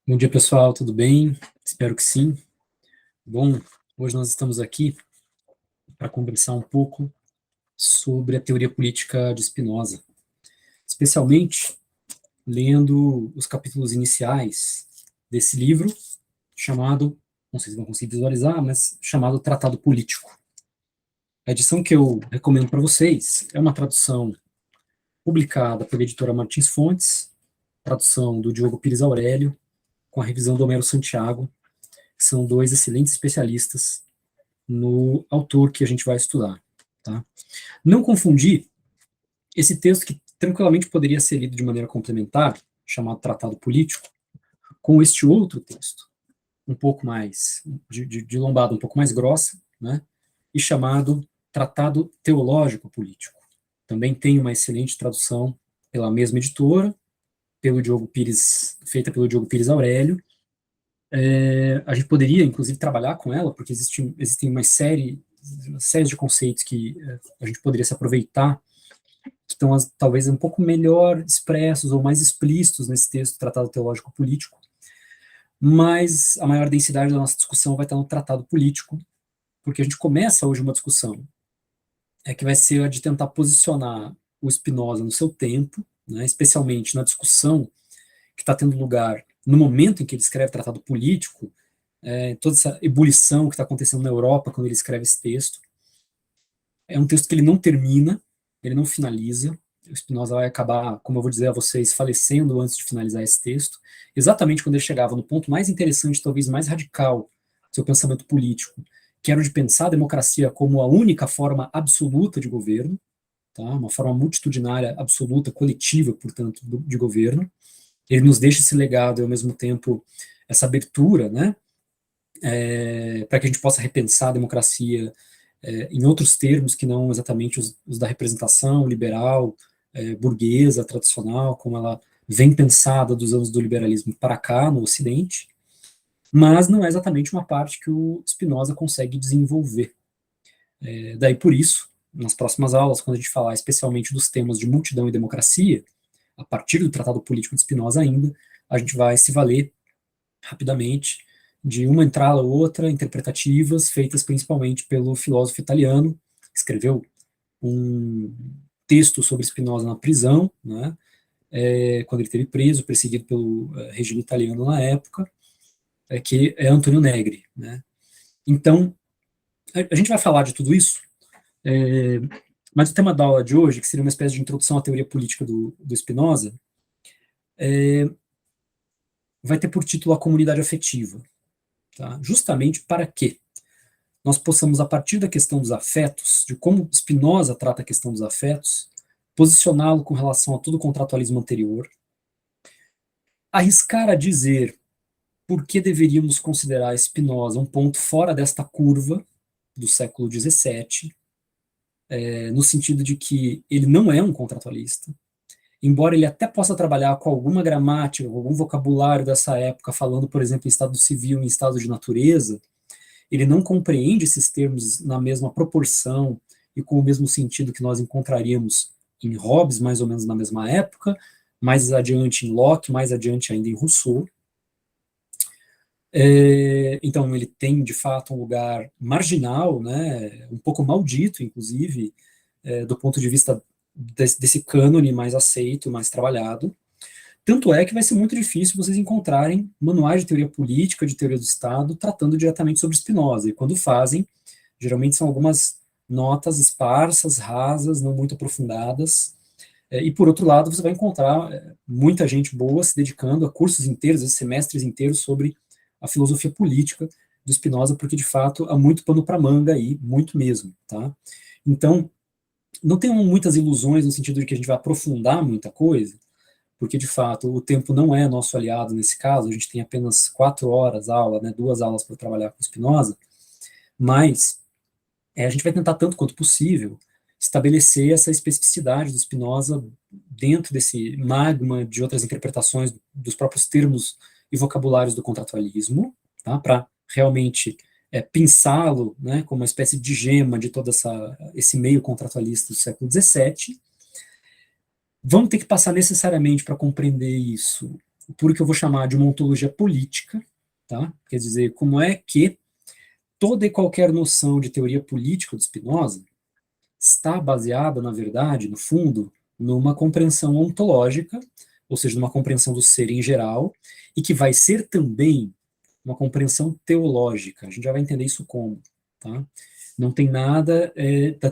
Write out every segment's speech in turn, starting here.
Bom dia, pessoal, tudo bem? Espero que sim. Bom, hoje nós estamos aqui para conversar um pouco sobre a teoria política de Spinoza, especialmente lendo os capítulos iniciais desse livro, chamado, não sei se vão conseguir visualizar, mas chamado Tratado Político. A edição que eu recomendo para vocês é uma tradução publicada pela editora Martins Fontes, tradução do Diogo Pires Aurélio, com a revisão do Homero Santiago, que são dois excelentes especialistas no autor que a gente vai estudar. Tá? Não confundir esse texto, que tranquilamente poderia ser lido de maneira complementar, chamado Tratado Político, com este outro texto, um pouco mais, de lombada um pouco mais grossa, né? E chamado Tratado Teológico Político. Também tem uma excelente tradução pela mesma editora, pelo Diogo Pires, feita pelo Diogo Pires Aurélio. A gente poderia, inclusive, trabalhar com ela, porque existem uma série de conceitos que a gente poderia se aproveitar, que estão talvez um pouco melhor expressos ou mais explícitos nesse texto, Tratado Teológico Político, mas a maior densidade da nossa discussão vai estar no Tratado Político, porque a gente começa hoje uma discussão que vai ser a de tentar posicionar o Spinoza no seu tempo, né, especialmente na discussão que está tendo lugar no momento em que ele escreve Tratado Político, toda essa ebulição que está acontecendo na Europa quando ele escreve esse texto. É um texto que ele não termina, ele não finaliza. O Spinoza vai acabar, como eu vou dizer a vocês, falecendo antes de finalizar esse texto, exatamente quando ele chegava no ponto mais interessante, talvez mais radical, do seu pensamento político, que era o de pensar a democracia como a única forma absoluta de governo, tá? Uma forma multitudinária, absoluta, coletiva, portanto, de governo. Ele nos deixa esse legado e, ao mesmo tempo, essa abertura, né, para que a gente possa repensar a democracia em outros termos que não exatamente os da representação liberal, burguesa, tradicional, como ela vem pensada dos anos do liberalismo para cá, no Ocidente, mas não é exatamente uma parte que o Spinoza consegue desenvolver. Daí por isso, nas próximas aulas, quando a gente falar especialmente dos temas de multidão e democracia, a partir do Tratado Político de Spinoza ainda, a gente vai se valer rapidamente de uma entrada ou outra, interpretativas, feitas principalmente pelo filósofo italiano, que escreveu um texto sobre Spinoza na prisão, né, quando ele esteve preso, perseguido pelo regime italiano na época, que é Antonio Negri. Né. Então, a gente vai falar de tudo isso, mas o tema da aula de hoje, que seria uma espécie de introdução à teoria política do Spinoza, vai ter por título a comunidade afetiva, tá? Justamente para quê? Nós possamos, a partir da questão dos afetos, de como Spinoza trata a questão dos afetos, posicioná-lo com relação a todo o contratualismo anterior, arriscar a dizer por que deveríamos considerar Spinoza um ponto fora desta curva do século XVII, no sentido de que ele não é um contratualista, embora ele até possa trabalhar com alguma gramática, algum vocabulário dessa época, falando, por exemplo, em estado civil, em estado de natureza, ele não compreende esses termos na mesma proporção e com o mesmo sentido que nós encontraríamos em Hobbes, mais ou menos na mesma época, mais adiante em Locke, mais adiante ainda em Rousseau. Então, ele tem, de fato, um lugar marginal, né, um pouco maldito, inclusive, do ponto de vista desse cânone mais aceito, mais trabalhado. Tanto é que vai ser muito difícil vocês encontrarem manuais de teoria política, de teoria do Estado, tratando diretamente sobre Spinoza. E quando fazem, geralmente são algumas notas esparsas, rasas, não muito aprofundadas. E, por outro lado, você vai encontrar muita gente boa se dedicando a cursos inteiros, semestres inteiros sobre a filosofia política do Spinoza, porque, de fato, há muito pano para manga aí, muito mesmo. Tá? Então, não tenham muitas ilusões no sentido de que a gente vai aprofundar muita coisa, porque, de fato, o tempo não é nosso aliado nesse caso, a gente tem apenas 4 horas aula, né, 2 aulas para trabalhar com Spinoza, mas a gente vai tentar, tanto quanto possível, estabelecer essa especificidade do Spinoza dentro desse magma de outras interpretações dos próprios termos e vocabulários do contratualismo, tá, para realmente pensá-lo, né, como uma espécie de gema de todo esse meio contratualista do século XVII. Vamos ter que passar necessariamente para compreender isso por o que eu vou chamar de uma ontologia política, tá? Quer dizer, como é que toda e qualquer noção de teoria política de Spinoza está baseada, na verdade, no fundo, numa compreensão ontológica, ou seja, numa compreensão do ser em geral, e que vai ser também uma compreensão teológica. A gente já vai entender isso como, tá? Não tem nada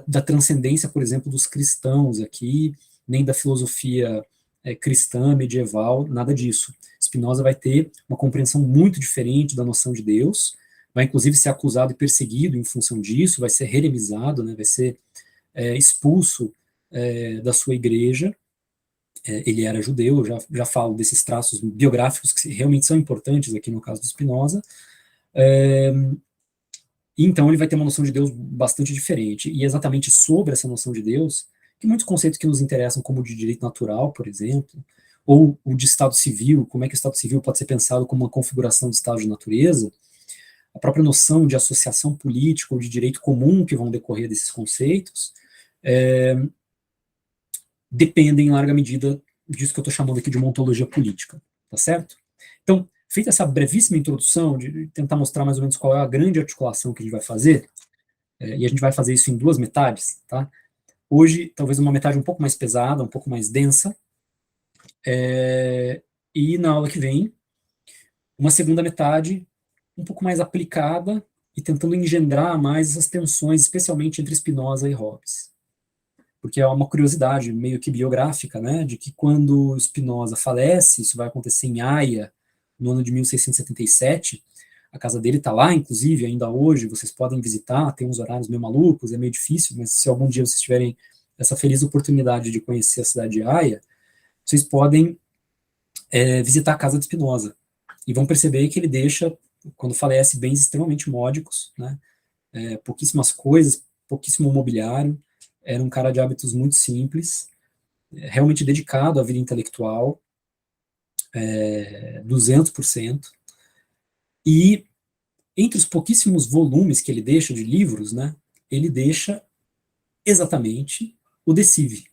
da transcendência, por exemplo, dos cristãos aqui, nem da filosofia cristã medieval, nada disso. Spinoza vai ter uma compreensão muito diferente da noção de Deus, vai inclusive ser acusado e perseguido em função disso, vai ser relemizado, né, vai ser expulso da sua igreja. Ele era judeu, eu já falo desses traços biográficos que realmente são importantes aqui no caso do Spinoza. Então ele vai ter uma noção de Deus bastante diferente, e exatamente sobre essa noção de Deus, que muitos conceitos que nos interessam, como o de direito natural, por exemplo, ou o de Estado civil, como é que o Estado civil pode ser pensado como uma configuração de Estado de natureza, a própria noção de associação política ou de direito comum que vão decorrer desses conceitos, dependem em larga medida disso que eu estou chamando aqui de uma ontologia política, tá certo? Então, feita essa brevíssima introdução, de tentar mostrar mais ou menos qual é a grande articulação que a gente vai fazer, e a gente vai fazer isso em duas metades, tá? Hoje, talvez uma metade um pouco mais pesada, um pouco mais densa, e na aula que vem, uma segunda metade um pouco mais aplicada e tentando engendrar mais essas tensões, especialmente entre Spinoza e Hobbes. Porque é uma curiosidade meio que biográfica, né, de que quando Spinoza falece, isso vai acontecer em Haia, no ano de 1677, a casa dele está lá, inclusive, ainda hoje, vocês podem visitar, tem uns horários meio malucos, é meio difícil, mas se algum dia vocês tiverem essa feliz oportunidade de conhecer a cidade de Haia, vocês podem visitar a casa de Spinoza, e vão perceber que ele deixa, quando falece, bens extremamente módicos, né, pouquíssimas coisas, pouquíssimo mobiliário, era um cara de hábitos muito simples, realmente dedicado à vida intelectual, 200%, e entre os pouquíssimos volumes que ele deixa de livros, né, ele deixa exatamente o De Cive,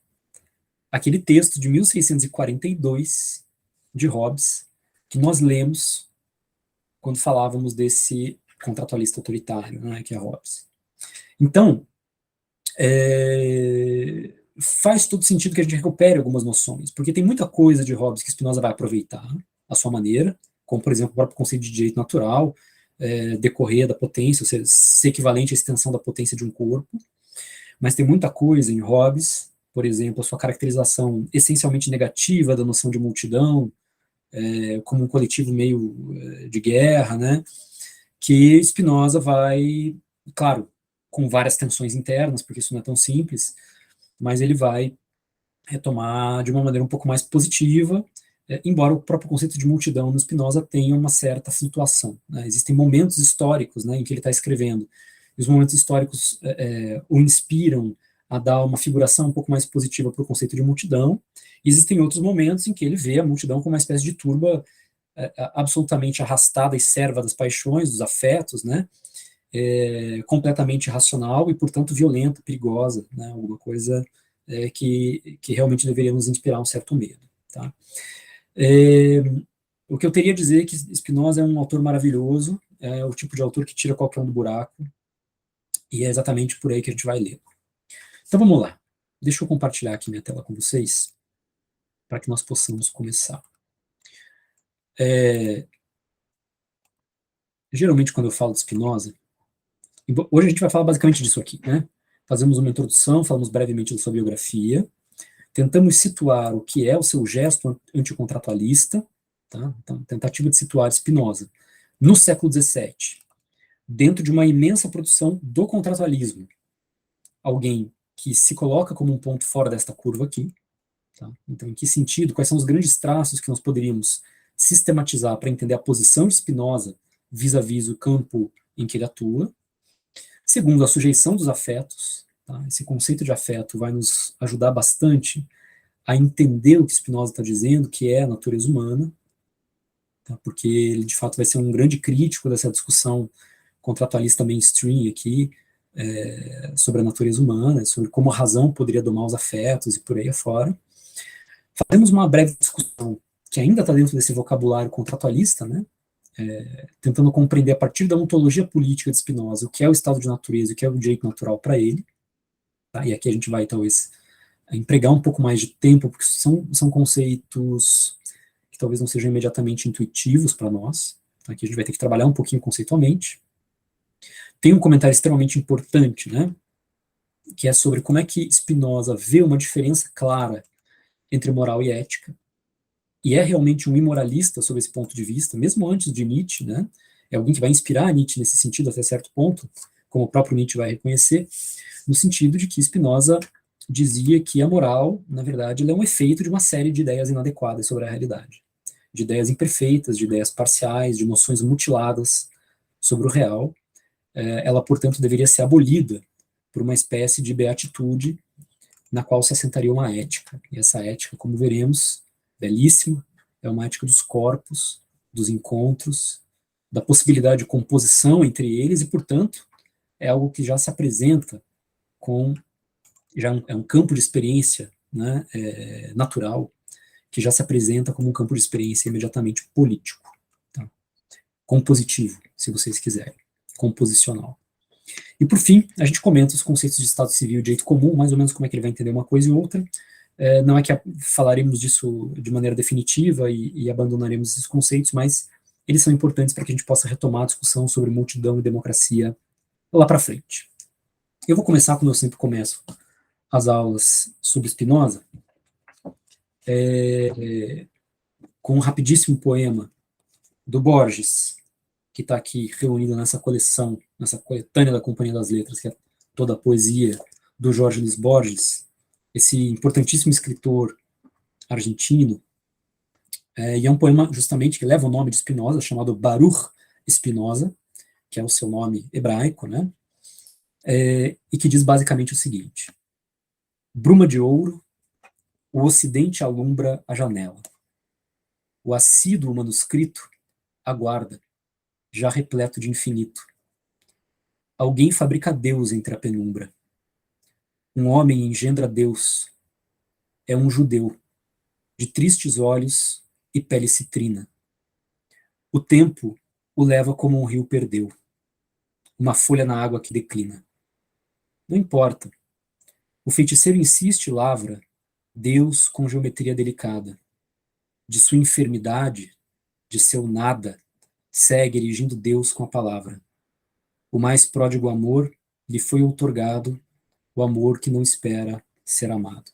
aquele texto de 1642 de Hobbes, que nós lemos quando falávamos desse contratualista autoritário, né, que é Hobbes. Então, faz todo sentido que a gente recupere algumas noções, porque tem muita coisa de Hobbes que Spinoza vai aproveitar à sua maneira, como, por exemplo, o próprio conceito de direito natural, decorrer da potência, ou seja, ser equivalente à extensão da potência de um corpo, mas tem muita coisa em Hobbes, por exemplo, a sua caracterização essencialmente negativa da noção de multidão, como um coletivo meio de guerra, né, que Spinoza vai, claro, com várias tensões internas, porque isso não é tão simples, mas ele vai retomar de uma maneira um pouco mais positiva, embora o próprio conceito de multidão no Spinoza tenha uma certa flutuação, né? Existem momentos históricos, né, em que ele está escrevendo, e os momentos históricos o inspiram a dar uma figuração um pouco mais positiva para o conceito de multidão, e existem outros momentos em que ele vê a multidão como uma espécie de turba absolutamente arrastada e serva das paixões, dos afetos, né, completamente irracional e, portanto, violenta, perigosa, né, alguma coisa que realmente deveria nos inspirar um certo medo. Tá? O que eu teria a dizer é que Spinoza é um autor maravilhoso, é o tipo de autor que tira qualquer um do buraco, e é exatamente por aí que a gente vai ler. Então vamos lá, deixa eu compartilhar aqui minha tela com vocês, para que nós possamos começar. Geralmente quando eu falo de Spinoza, hoje a gente vai falar basicamente disso aqui, né? Fazemos uma introdução, falamos brevemente da sua biografia, tentamos situar o que é o seu gesto anticontratualista, tá? Então, tentativa de situar Spinoza no século XVII, dentro de uma imensa produção do contratualismo. Alguém que se coloca como um ponto fora desta curva aqui. Tá? Então, em que sentido, quais são os grandes traços que nós poderíamos sistematizar para entender a posição de Spinoza vis-à-vis o campo em que ele atua. Segundo, a sujeição dos afetos. Tá? Esse conceito de afeto vai nos ajudar bastante a entender o que Spinoza está dizendo, que é a natureza humana, tá? Porque ele, de fato, vai ser um grande crítico dessa discussão contratualista mainstream aqui, sobre a natureza humana, sobre como a razão poderia domar os afetos e por aí afora. Fazemos uma breve discussão que ainda está dentro desse vocabulário contratualista, né, tentando compreender a partir da ontologia política de Spinoza o que é o estado de natureza e o que é o direito natural para ele. Tá? E aqui a gente vai, talvez, empregar um pouco mais de tempo, porque são conceitos que talvez não sejam imediatamente intuitivos para nós. Aqui a gente vai ter que trabalhar um pouquinho conceitualmente. Tem um comentário extremamente importante, né, que é sobre como é que Spinoza vê uma diferença clara entre moral e ética, e é realmente um imoralista sob esse ponto de vista, mesmo antes de Nietzsche, né, é alguém que vai inspirar Nietzsche nesse sentido até certo ponto, como o próprio Nietzsche vai reconhecer, no sentido de que Spinoza dizia que a moral, na verdade, é um efeito de uma série de ideias inadequadas sobre a realidade, de ideias imperfeitas, de ideias parciais, de noções mutiladas sobre o real. Ela, portanto, deveria ser abolida por uma espécie de beatitude na qual se assentaria uma ética. E essa ética, como veremos, belíssima, é uma ética dos corpos, dos encontros, da possibilidade de composição entre eles, e, portanto, é algo que já se apresenta com, já é um campo de experiência, né, natural, que já se apresenta como um campo de experiência imediatamente político, tá? Compositivo, se vocês quiserem, composicional. E, por fim, a gente comenta os conceitos de Estado Civil e direito comum, mais ou menos como é que ele vai entender uma coisa e outra. Não é que falaremos disso de maneira definitiva e abandonaremos esses conceitos, mas eles são importantes para que a gente possa retomar a discussão sobre multidão e democracia lá para frente. Eu vou começar, como eu sempre começo as aulas sobre Spinoza, com um rapidíssimo poema do Borges, que está aqui reunido nessa coleção, nessa coletânea da Companhia das Letras, que é toda a poesia do Jorge Luis Borges, esse importantíssimo escritor argentino, e é um poema justamente que leva o nome de Spinoza, chamado Baruch Spinoza, que é o seu nome hebraico, né? E que diz basicamente o seguinte: bruma de ouro, o ocidente alumbra a janela. O assíduo manuscrito aguarda, já repleto de infinito. Alguém fabrica Deus entre a penumbra. Um homem engendra Deus. É um judeu, de tristes olhos e pele citrina. O tempo o leva como um rio perdeu, uma folha na água que declina. Não importa. O feiticeiro insiste e lavra Deus com geometria delicada. De sua enfermidade, de seu nada, segue erigindo Deus com a palavra. O mais pródigo amor lhe foi outorgado, o amor que não espera ser amado.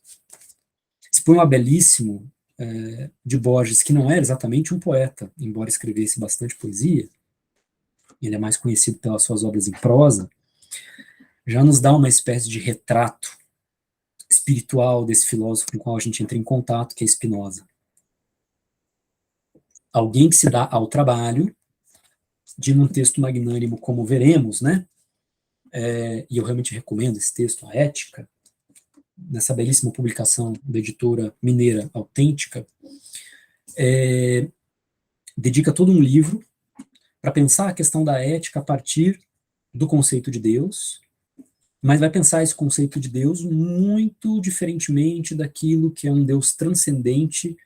Esse poema belíssimo de Borges, que não era exatamente um poeta, embora escrevesse bastante poesia, ele é mais conhecido pelas suas obras em prosa, já nos dá uma espécie de retrato espiritual desse filósofo com o qual a gente entra em contato, que é Spinoza. Alguém que se dá ao trabalho de, num texto magnânimo, como veremos, né? E eu realmente recomendo esse texto, A Ética, nessa belíssima publicação da editora mineira Autêntica, dedica todo um livro para pensar a questão da ética a partir do conceito de Deus, mas vai pensar esse conceito de Deus muito diferentemente daquilo que é um Deus transcendente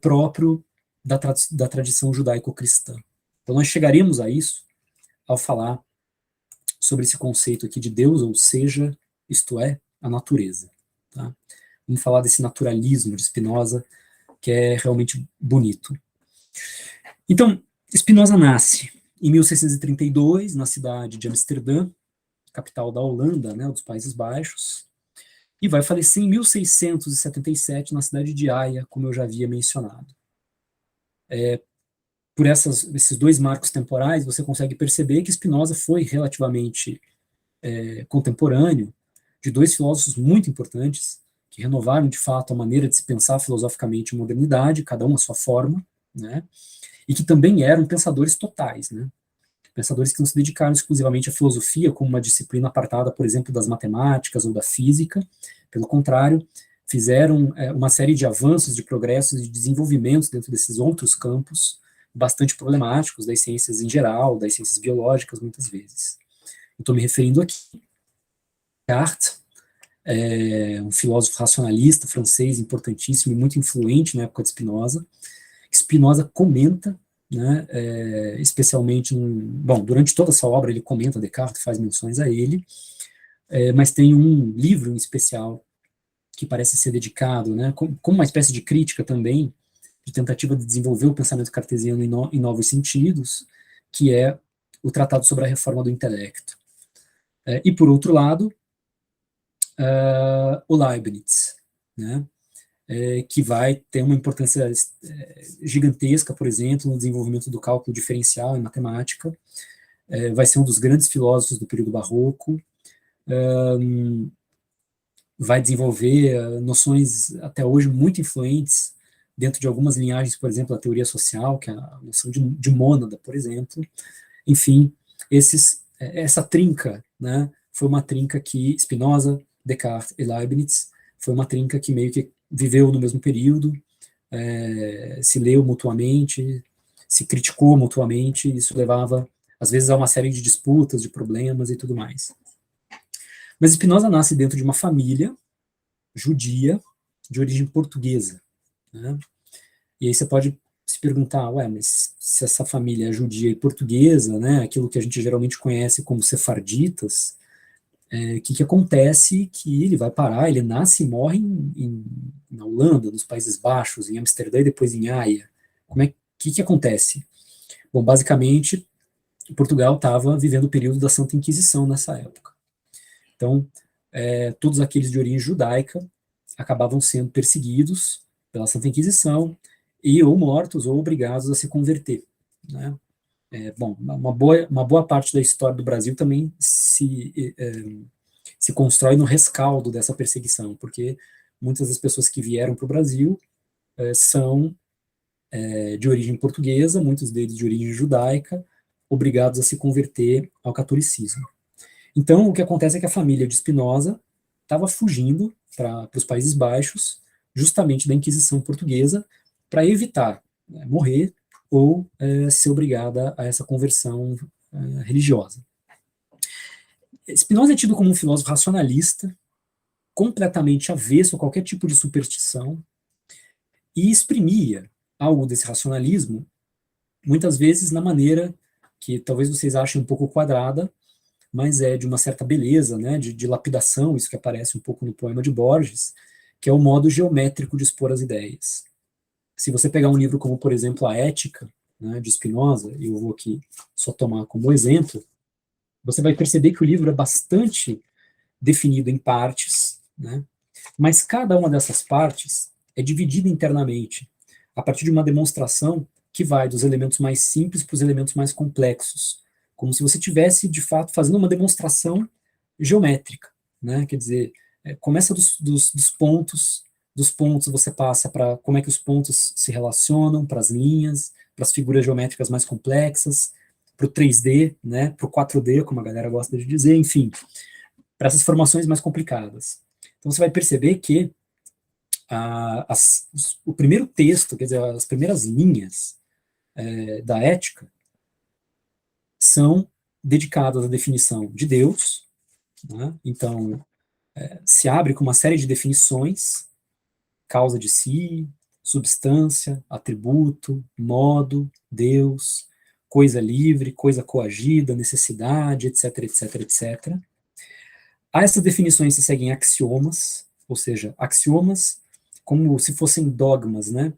próprio da tradição judaico-cristã. Então nós chegaremos a isso ao falar sobre esse conceito aqui de Deus, ou seja, isto é, a natureza. Tá? Vamos falar desse naturalismo de Spinoza, que é realmente bonito. Então, Spinoza nasce em 1632, na cidade de Amsterdã, capital da Holanda, né, dos Países Baixos, e vai falecer em 1677 na cidade de Haia, como eu já havia mencionado. Por esses dois marcos temporais, você consegue perceber que Spinoza foi relativamente contemporâneo de dois filósofos muito importantes, que renovaram, de fato, a maneira de se pensar filosoficamente em modernidade, cada um à sua forma, né, e que também eram pensadores totais, né, pensadores que não se dedicaram exclusivamente à filosofia como uma disciplina apartada, por exemplo, das matemáticas ou da física. Pelo contrário, fizeram uma série de avanços, de progressos e de desenvolvimentos dentro desses outros campos bastante problemáticos das ciências em geral, das ciências biológicas, muitas vezes. Estou me referindo aqui a Descartes, um filósofo racionalista francês importantíssimo e muito influente na época de Spinoza. Spinoza comenta, né, especialmente, durante toda a sua obra ele comenta Descartes, faz menções a ele, mas tem um livro em especial que parece ser dedicado, né, como uma espécie de crítica também, de tentativa de desenvolver o pensamento cartesiano em novos sentidos, que é o Tratado sobre a Reforma do Intelecto. E, por outro lado, o Leibniz, né, que vai ter uma importância gigantesca, por exemplo, no desenvolvimento do cálculo diferencial em matemática, vai ser um dos grandes filósofos do período barroco, vai desenvolver noções até hoje muito influentes dentro de algumas linhagens, por exemplo, a teoria social, que é a noção de mônada, por exemplo. Enfim, essa trinca, né, foi uma trinca que Spinoza, Descartes e Leibniz, foi uma trinca que meio que viveu no mesmo período, se leu mutuamente, se criticou mutuamente, e isso levava, às vezes, a uma série de disputas, de problemas e tudo mais. Mas Spinoza nasce dentro de uma família judia de origem portuguesa, né? E aí você pode se perguntar, mas se essa família é judia e portuguesa, né, aquilo que a gente geralmente conhece como sefarditas, o que acontece que ele vai parar, ele nasce e morre na Holanda, nos Países Baixos, em Amsterdã e depois em Haia. Que acontece? Bom, basicamente, Portugal estava vivendo o período da Santa Inquisição nessa época. Então, todos aqueles de origem judaica acabavam sendo perseguidos pela Santa Inquisição e ou mortos ou obrigados a se converter, né? Uma boa parte da história do Brasil também se constrói no rescaldo dessa perseguição, porque muitas das pessoas que vieram para o Brasil são de origem portuguesa, muitos deles de origem judaica, obrigados a se converter ao catolicismo. Então, o que acontece é que a família de Spinoza estava fugindo para os Países Baixos, justamente da Inquisição portuguesa, para evitar morrer ou ser obrigada a essa conversão religiosa. Spinoza é tido como um filósofo racionalista, completamente avesso a qualquer tipo de superstição, e exprimia algo desse racionalismo, muitas vezes na maneira que talvez vocês achem um pouco quadrada, mas é de uma certa beleza, né, de lapidação, isso que aparece um pouco no poema de Borges, que é o modo geométrico de expor as ideias. Se você pegar um livro como, por exemplo, A Ética, né, de Spinoza, e eu vou aqui só tomar como exemplo, você vai perceber que o livro é bastante definido em partes, né, mas cada uma dessas partes é dividida internamente, a partir de uma demonstração que vai dos elementos mais simples para os elementos mais complexos, como se você tivesse, de fato, fazendo uma demonstração geométrica, né? Quer dizer, começa dos pontos você passa para como é que os pontos se relacionam, para as linhas, para as figuras geométricas mais complexas, para o 3D, né? Para o 4D, como a galera gosta de dizer, enfim, para essas formações mais complicadas. Então você vai perceber que o primeiro texto, quer dizer, as primeiras linhas da ética, são dedicadas à definição de Deus, né? Então, se abre com uma série de definições, causa de si, substância, atributo, modo, Deus, coisa livre, coisa coagida, necessidade, etc, etc, etc. A essas definições se seguem axiomas, ou seja, axiomas como se fossem dogmas, né?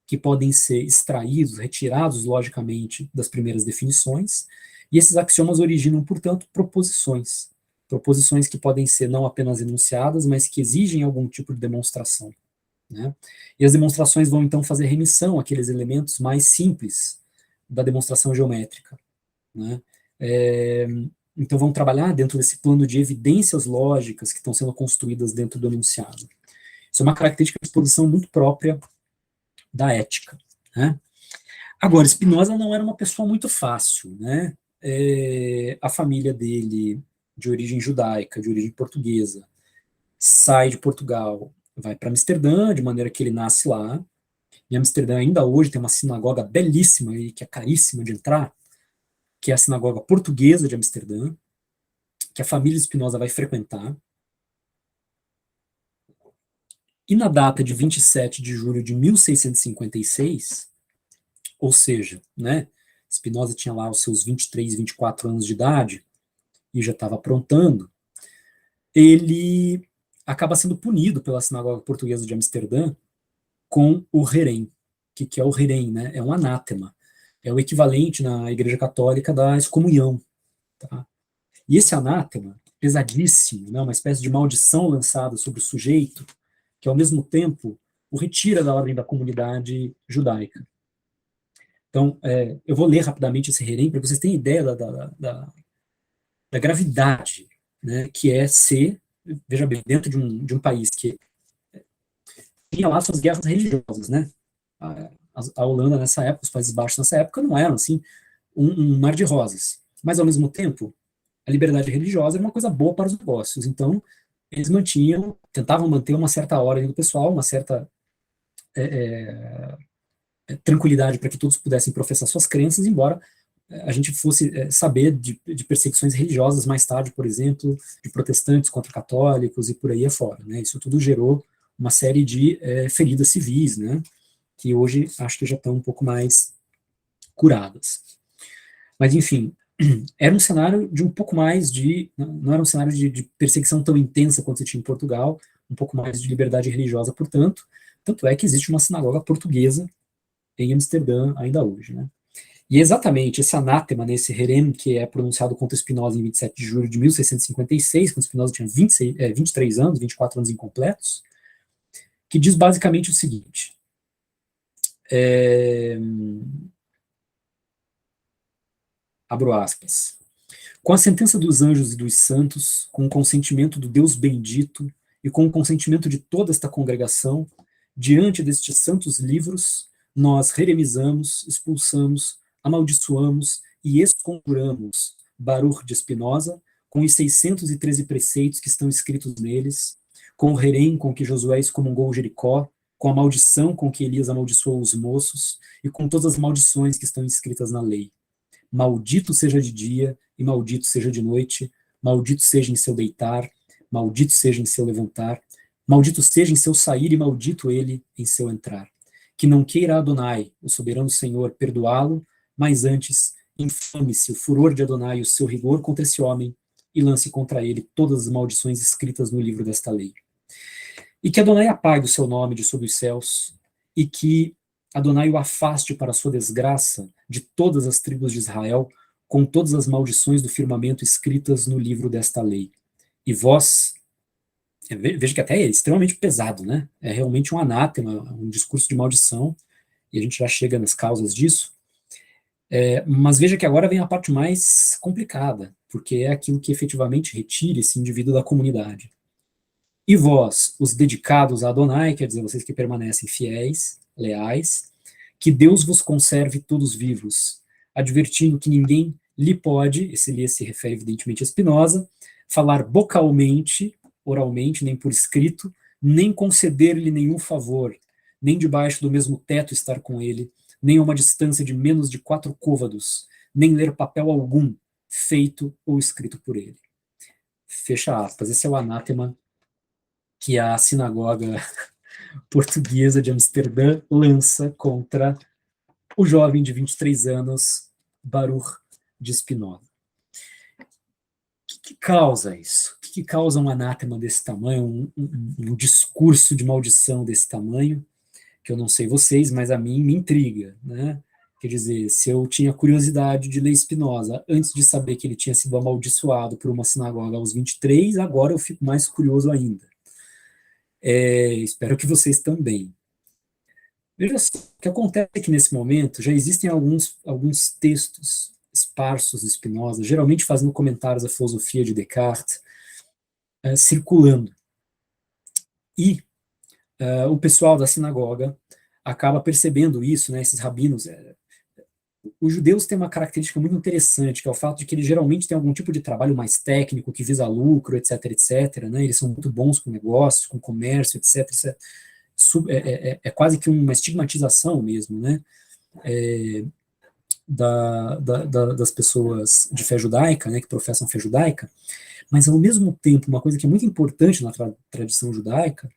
Que podem ser extraídos, retirados logicamente das primeiras definições, e esses axiomas originam, portanto, proposições. Proposições que podem ser não apenas enunciadas, mas que exigem algum tipo de demonstração, né? E as demonstrações vão, então, fazer remissão àqueles elementos mais simples da demonstração geométrica, né? Então, vão trabalhar dentro desse plano de evidências lógicas que estão sendo construídas dentro do enunciado. Isso é uma característica de exposição muito própria da ética, né? Agora, Spinoza não era uma pessoa muito fácil, né? A família dele, de origem judaica, de origem portuguesa, sai de Portugal, vai para Amsterdã, de maneira que ele nasce lá. Em Amsterdã, ainda hoje, tem uma sinagoga belíssima e que é caríssima de entrar, que é a sinagoga portuguesa de Amsterdã, que a família Spinoza vai frequentar. E na data de 27 de julho de 1656, ou seja, né, Spinoza tinha lá os seus 23, 24 anos de idade e já estava aprontando, ele acaba sendo punido pela Sinagoga Portuguesa de Amsterdã com o herém. O que é o herém? Né? É um anátema. É o equivalente na Igreja Católica da excomunhão. Tá? E esse anátema, pesadíssimo, né, uma espécie de maldição lançada sobre o sujeito, que ao mesmo tempo o retira da ordem da comunidade judaica. Então, eu vou ler rapidamente esse herém para que vocês tenham ideia da gravidade, né, que é ser, veja bem, dentro de um país que tinha lá suas guerras religiosas, né? A Holanda nessa época, os Países Baixos nessa época não eram assim um mar de rosas, mas ao mesmo tempo a liberdade religiosa era uma coisa boa para os negócios. Então eles tentavam manter uma certa ordem do pessoal, uma certa tranquilidade para que todos pudessem professar suas crenças, embora a gente fosse saber de perseguições religiosas mais tarde, por exemplo, de protestantes contra católicos e por aí afora. Né? Isso tudo gerou uma série de feridas civis, né? Que hoje acho que já estão um pouco mais curadas. Mas, enfim, era um cenário de um pouco mais não era um cenário de perseguição tão intensa quanto se tinha em Portugal, um pouco mais de liberdade religiosa, portanto, tanto é que existe uma sinagoga portuguesa em Amsterdã ainda hoje, né? E exatamente esse anátema, nesse herém, que é pronunciado contra Spinoza em 27 de julho de 1656, quando Spinoza tinha 23 anos, 24 anos incompletos, que diz basicamente o seguinte: abro aspas, com a sentença dos anjos e dos santos, com o consentimento do Deus bendito e com o consentimento de toda esta congregação, diante destes santos livros, nós reremizamos, expulsamos, amaldiçoamos e exconjuramos Baruch de Spinoza, com os 613 preceitos que estão escritos neles, com o herém com que Josué excomungou Jericó, com a maldição com que Elias amaldiçoou os moços, e com todas as maldições que estão escritas na lei. Maldito seja de dia, e maldito seja de noite, maldito seja em seu deitar, maldito seja em seu levantar, maldito seja em seu sair, e maldito ele em seu entrar. Que não queira Adonai, o soberano Senhor, perdoá-lo, mas antes infame-se o furor de Adonai e o seu rigor contra esse homem, e lance contra ele todas as maldições escritas no livro desta lei. E que Adonai apague o seu nome de sob os céus, e que Adonai o afaste para a sua desgraça de todas as tribos de Israel, com todas as maldições do firmamento escritas no livro desta lei. E vós, veja que até é extremamente pesado, né? É realmente um anátema, um discurso de maldição, e a gente já chega nas causas disso. Mas veja que agora vem a parte mais complicada, porque é aquilo que efetivamente retira esse indivíduo da comunidade. E vós, os dedicados a Adonai, quer dizer, vocês que permanecem fiéis, leais, que Deus vos conserve todos vivos, advertindo que ninguém lhe pode, esse lhe se refere evidentemente a Spinoza, falar bocalmente, oralmente, nem por escrito, nem conceder-lhe nenhum favor, nem debaixo do mesmo teto estar com ele, nem a uma distância de menos de 4 côvados, nem ler papel algum, feito ou escrito por ele. Fecha aspas. Esse é o anátema que a sinagoga portuguesa de Amsterdã lança contra o jovem de 23 anos, Baruch de Spinoza. O que causa isso? O que causa um anátema desse tamanho, um discurso de maldição desse tamanho, que eu não sei vocês, mas a mim me intriga, né? Quer dizer, se eu tinha curiosidade de ler Spinoza antes de saber que ele tinha sido amaldiçoado por uma sinagoga aos 23, agora eu fico mais curioso ainda. Espero que vocês também. Veja só, o que acontece é que nesse momento já existem alguns textos esparsos de Spinoza, geralmente fazendo comentários à filosofia de Descartes, circulando. E o pessoal da sinagoga acaba percebendo isso, né, esses rabinos. Os judeus têm uma característica muito interessante, que é o fato de que eles geralmente têm algum tipo de trabalho mais técnico, que visa lucro, etc, etc, né, eles são muito bons com negócios, com comércio, etc, etc. Quase que uma estigmatização mesmo, né, das pessoas de fé judaica, né, que professam fé judaica, mas ao mesmo tempo, uma coisa que é muito importante na tradição judaica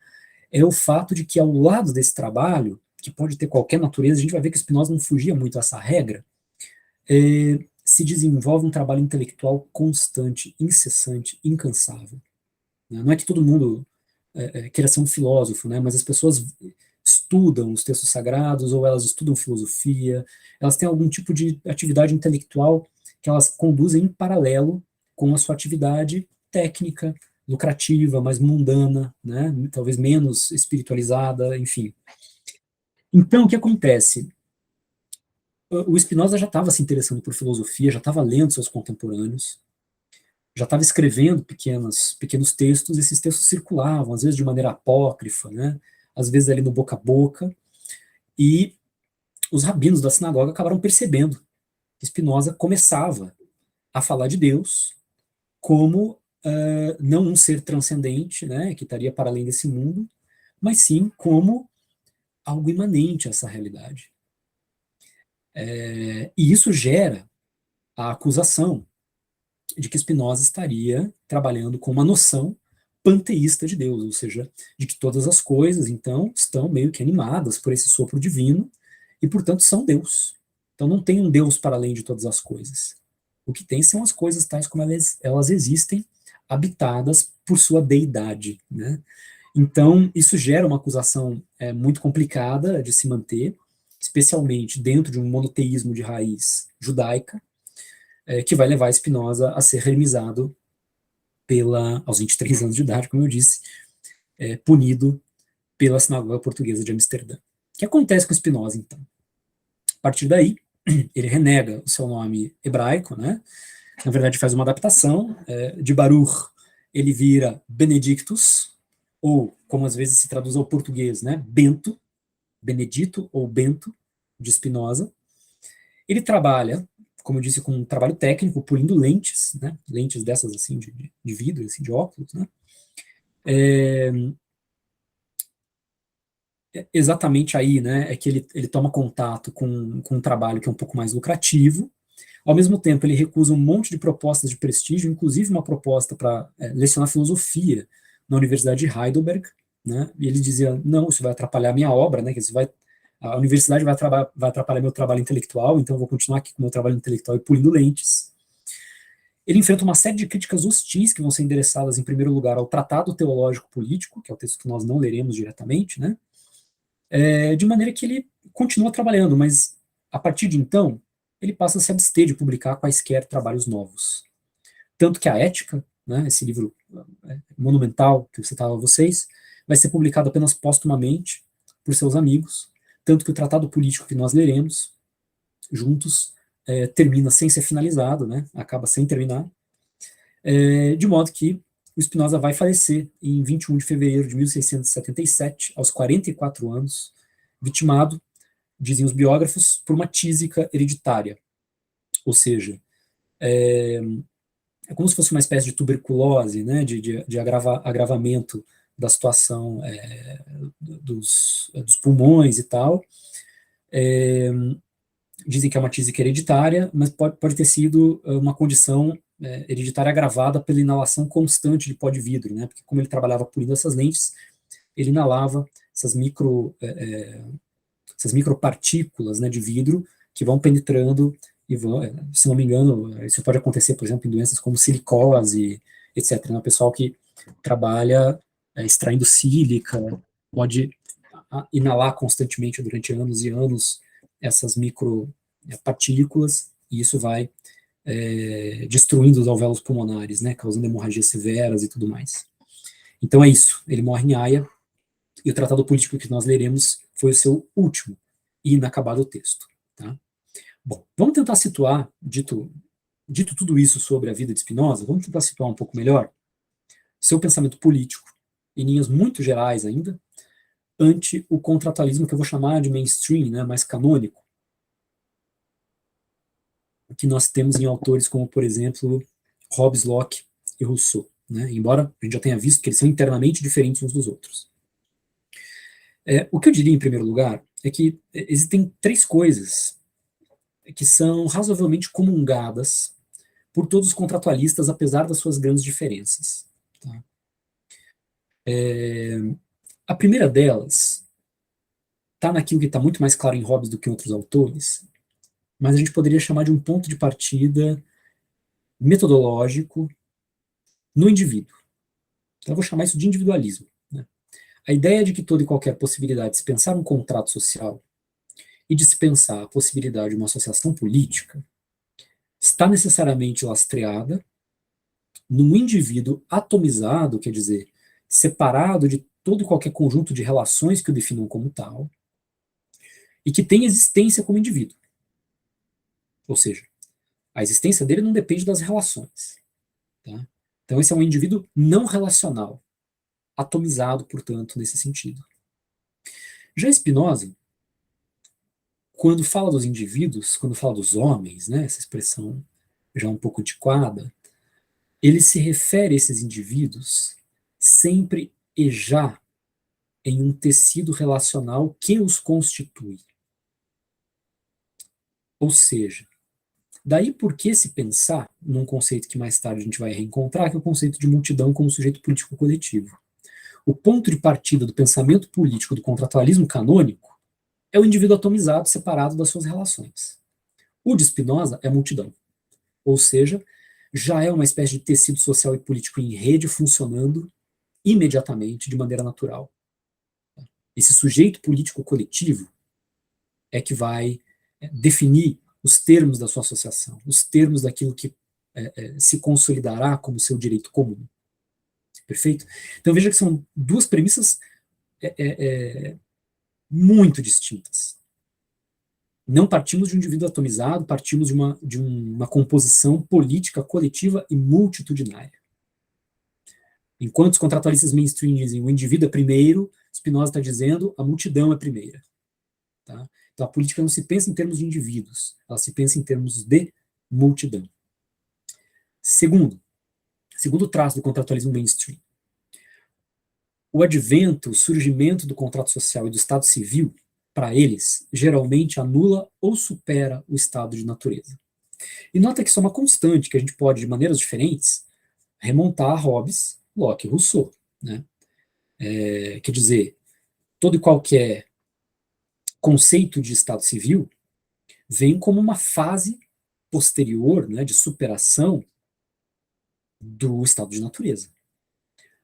é o fato de que, ao lado desse trabalho, que pode ter qualquer natureza, a gente vai ver que Spinoza não fugia muito a essa regra, se desenvolve um trabalho intelectual constante, incessante, incansável. Né? Não é que todo mundo queira ser um filósofo, né? Mas as pessoas estudam os textos sagrados, ou elas estudam filosofia, elas têm algum tipo de atividade intelectual que elas conduzem em paralelo com a sua atividade técnica, lucrativa, mais mundana, né? Talvez menos espiritualizada, enfim. Então, o que acontece? O Spinoza já estava se interessando por filosofia, já estava lendo seus contemporâneos, já estava escrevendo pequenos textos, esses textos circulavam, às vezes de maneira apócrifa, né? Às vezes ali no boca a boca, e os rabinos da sinagoga acabaram percebendo que Spinoza começava a falar de Deus como não um ser transcendente, né, que estaria para além desse mundo, mas sim como algo imanente a essa realidade. E isso gera a acusação de que Spinoza estaria trabalhando com uma noção panteísta de Deus, ou seja, de que todas as coisas, então, estão meio que animadas por esse sopro divino e, portanto, são Deus. Então, não tem um Deus para além de todas as coisas. O que tem são as coisas tais como elas existem, habitadas por sua deidade, né? Então, isso gera uma acusação muito complicada de se manter, especialmente dentro de um monoteísmo de raiz judaica, que vai levar Spinoza a ser remisado aos 23 anos de idade, como eu disse, punido pela sinagoga portuguesa de Amsterdã. O que acontece com Spinoza, então? A partir daí, ele renega o seu nome hebraico, né? Na verdade, faz uma adaptação. De Baruch, ele vira Benedictus, ou, como às vezes se traduz ao português, né? Bento, Benedito ou Bento, de Spinoza. Ele trabalha, como eu disse, com um trabalho técnico, polindo lentes, né? Lentes dessas assim de vidro, assim, de óculos, né? Exatamente aí, né, é que ele toma contato com um trabalho que é um pouco mais lucrativo. Ao mesmo tempo, ele recusa um monte de propostas de prestígio, inclusive uma proposta para lecionar filosofia na Universidade de Heidelberg, né? E ele dizia: não, isso vai atrapalhar a minha obra, né? Que isso a universidade vai atrapalhar meu trabalho intelectual, então eu vou continuar aqui com o meu trabalho intelectual e polindo lentes. Ele enfrenta uma série de críticas hostis que vão ser endereçadas, em primeiro lugar, ao Tratado Teológico Político, que é o texto que nós não leremos diretamente, né? De maneira que ele continua trabalhando, mas a partir de então, ele passa a se abster de publicar quaisquer trabalhos novos. Tanto que a Ética, né, esse livro monumental que eu citava a vocês, vai ser publicado apenas póstumamente por seus amigos, tanto que o Tratado Político que nós leremos juntos termina sem ser finalizado, né, acaba sem terminar, de modo que o Spinoza vai falecer em 21 de fevereiro de 1677, aos 44 anos, vitimado, dizem os biógrafos, por uma tísica hereditária. Ou seja, é como se fosse uma espécie de tuberculose, né, de agravamento da situação dos pulmões e tal. Dizem que é uma tísica hereditária, mas pode ter sido uma condição hereditária agravada pela inalação constante de pó de vidro, né? Porque como ele trabalhava polindo essas lentes, ele inalava essas micropartículas, né, de vidro que vão penetrando e vão, se não me engano, isso pode acontecer, por exemplo, em doenças como silicose, etc. Né? O pessoal que trabalha extraindo sílica pode inalar constantemente durante anos e anos essas micropartículas e isso vai destruindo os alvéolos pulmonares, né, causando hemorragias severas e tudo mais. Então é isso, ele morre em Haia, e o tratado político que nós leremos foi o seu último e inacabado texto. Tá? Bom, vamos tentar situar, dito tudo isso sobre a vida de Spinoza, vamos tentar situar um pouco melhor seu pensamento político, em linhas muito gerais ainda, ante o contratualismo que eu vou chamar de mainstream, né, mais canônico, que nós temos em autores como, por exemplo, Hobbes, Locke e Rousseau, né, embora a gente já tenha visto que eles são internamente diferentes uns dos outros. O que eu diria, em primeiro lugar, é que existem três coisas que são razoavelmente comungadas por todos os contratualistas, apesar das suas grandes diferenças. Tá? A primeira delas está naquilo que está muito mais claro em Hobbes do que em outros autores, mas a gente poderia chamar de um ponto de partida metodológico no indivíduo. Então, eu vou chamar isso de individualismo. Né? A ideia de que toda e qualquer possibilidade de se pensar um contrato social e de se pensar a possibilidade de uma associação política está necessariamente lastreada num indivíduo atomizado, quer dizer, separado de todo e qualquer conjunto de relações que o definam como tal, e que tem existência como indivíduo. Ou seja, a existência dele não depende das relações. Tá? Então, esse é um indivíduo não relacional, atomizado, portanto, nesse sentido. Já Spinoza, quando fala dos indivíduos, quando fala dos homens, né, essa expressão já um pouco antiquada, ele se refere a esses indivíduos sempre e já em um tecido relacional que os constitui. Ou seja, daí por que se pensar num conceito que mais tarde a gente vai reencontrar, que é o conceito de multidão como sujeito político coletivo. O ponto de partida do pensamento político do contratualismo canônico é o indivíduo atomizado, separado das suas relações. O de Spinoza é a multidão. Ou seja, já é uma espécie de tecido social e político em rede funcionando imediatamente, de maneira natural. Esse sujeito político coletivo é que vai definir os termos da sua associação, os termos daquilo que se consolidará como seu direito comum. Perfeito? Então veja que são duas premissas muito distintas. Não partimos de um indivíduo atomizado, partimos de uma composição política coletiva e multitudinária. Enquanto os contratualistas mainstream dizem o indivíduo é primeiro, Spinoza está dizendo a multidão é primeira. Tá? Então a política não se pensa em termos de indivíduos, ela se pensa em termos de multidão. Segundo traço do contratualismo mainstream, o advento, o surgimento do contrato social e do Estado civil, para eles, geralmente anula ou supera o estado de natureza. E nota que isso é uma constante, que a gente pode, de maneiras diferentes, remontar a Hobbes, Locke e Rousseau. Né? Quer dizer, todo e qualquer conceito de Estado civil vem como uma fase posterior, né, de superação do estado de natureza.